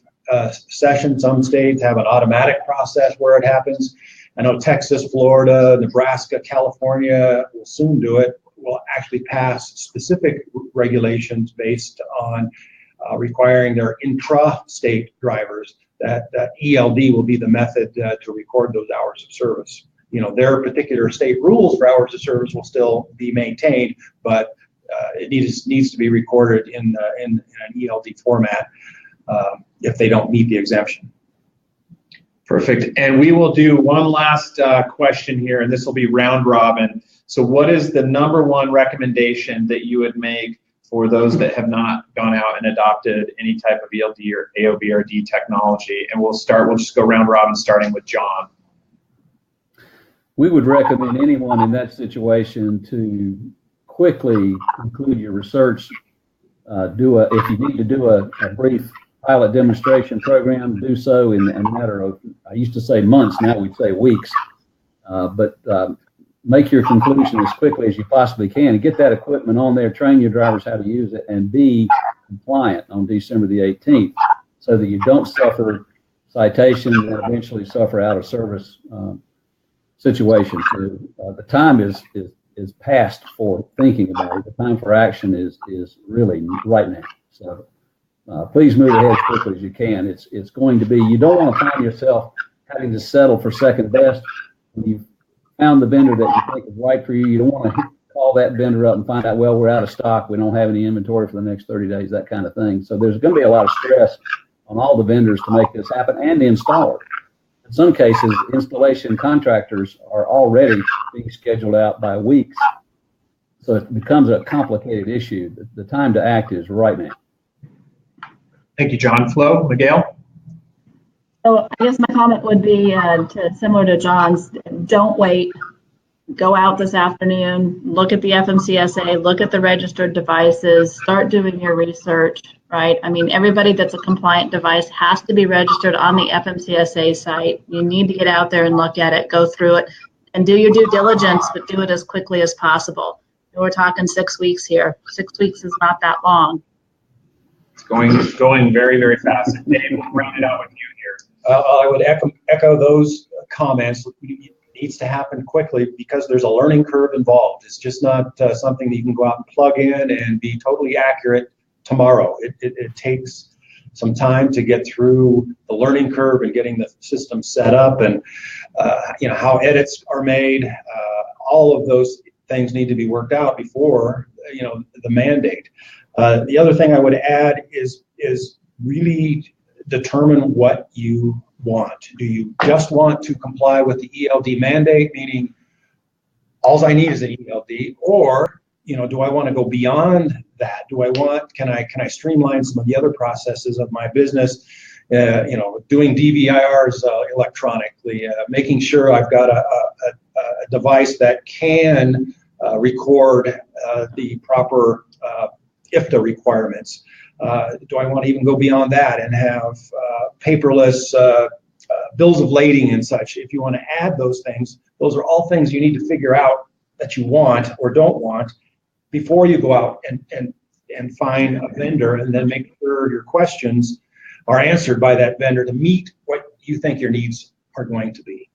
session. Some states have an automatic process where it happens. I know Texas, Florida, Nebraska, California will soon do it, will actually pass specific regulations based on requiring their intra-state drivers that ELD will be the method to record those hours of service. Their particular state rules for hours of service will still be maintained, but it needs to be recorded in an ELD format if they don't meet the exemption. Perfect. And we will do one last question here, and this will be round robin. So what is the number one recommendation that you would make for those that have not gone out and adopted any type of ELD or AOBRD technology? And we'll just go round robin, starting with John. We would recommend anyone in that situation to quickly conclude your research. If you need to do a brief pilot demonstration program, do so in a matter of, I used to say months, now we'd say weeks. But make your conclusion as quickly as you possibly can and get that equipment on there, train your drivers how to use it, and be compliant on December the 18th so that you don't suffer citations and eventually suffer out of service situations. So, the time is past for thinking about it. The time for action is really right now. So please move ahead as quickly as you can. It's going to be, you don't want to find yourself having to settle for second best. When you've found the vendor that you think is right for you, you don't want to call that vendor up and find out, well, we're out of stock, we don't have any inventory for the next 30 days, that kind of thing. So there's going to be a lot of stress on all the vendors to make this happen, and the installer. In some cases, installation contractors are already being scheduled out by weeks. So it becomes a complicated issue. The time to act is right now. Thank you, John. Flo, Miguel? So I guess my comment would be similar to John's. Don't wait. Go out this afternoon, look at the FMCSA, look at the registered devices, start doing your research, right? I mean, everybody that's a compliant device has to be registered on the FMCSA site. You need to get out there and look at it, go through it, and do your due diligence, but do it as quickly as possible. We're talking 6 weeks here. 6 weeks is not that long. It's going very, very fast. Dave, we'll round it out with you here. I would echo those comments. It needs to happen quickly because there's a learning curve involved. It's just not something that you can go out and plug in and be totally accurate tomorrow. It takes some time to get through the learning curve and getting the system set up, and how edits are made. All of those things need to be worked out before the mandate. The other thing I would add is really determine what you want. Do you just want to comply with the ELD mandate, meaning all I need is an ELD, or do I want to go beyond that? Can I streamline some of the other processes of my business? Doing DVIRs electronically, making sure I've got a device that can record the proper IFTA requirements. Do I want to even go beyond that and have paperless bills of lading and such? If you want to add those things, those are all things you need to figure out that you want or don't want before you go out and find a vendor, and then make sure your questions are answered by that vendor to meet what you think your needs are going to be.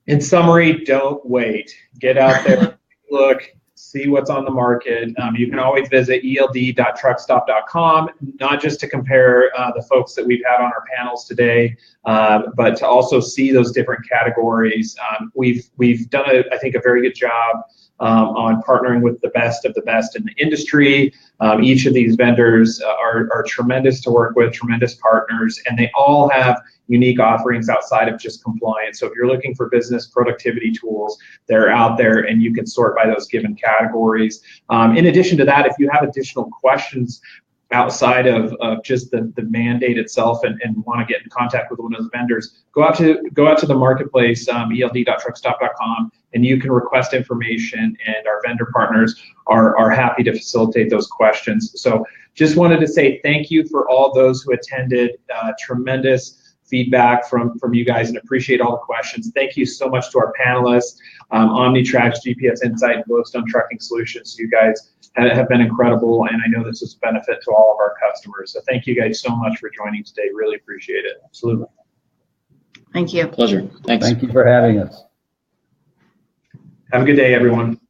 In summary, don't wait. Get out there, look, see what's on the market. You can always visit eld.truckstop.com, not just to compare the folks that we've had on our panels today, but to also see those different categories. We've done, I think, a very good job on partnering with the best of the best in the industry. Each of these vendors are tremendous to work with, tremendous partners, and they all have unique offerings outside of just compliance. So if you're looking for business productivity tools, they're out there, and you can sort by those given categories. In addition to that, if you have additional questions outside of just the mandate itself and want to get in contact with one of those vendors, go out to the marketplace, eld.truckstop.com, and you can request information, and our vendor partners are happy to facilitate those questions. So just wanted to say thank you for all those who attended. Tremendous feedback from you guys, and appreciate all the questions. Thank you so much to our panelists, Omnitracs, GPS Insight, and Glostone Trucking Solutions. You guys have been incredible, and I know this is a benefit to all of our customers. So thank you guys so much for joining today. Really appreciate it. Absolutely. Thank you. Pleasure. Thanks. Thank you for having us. Have a good day, everyone.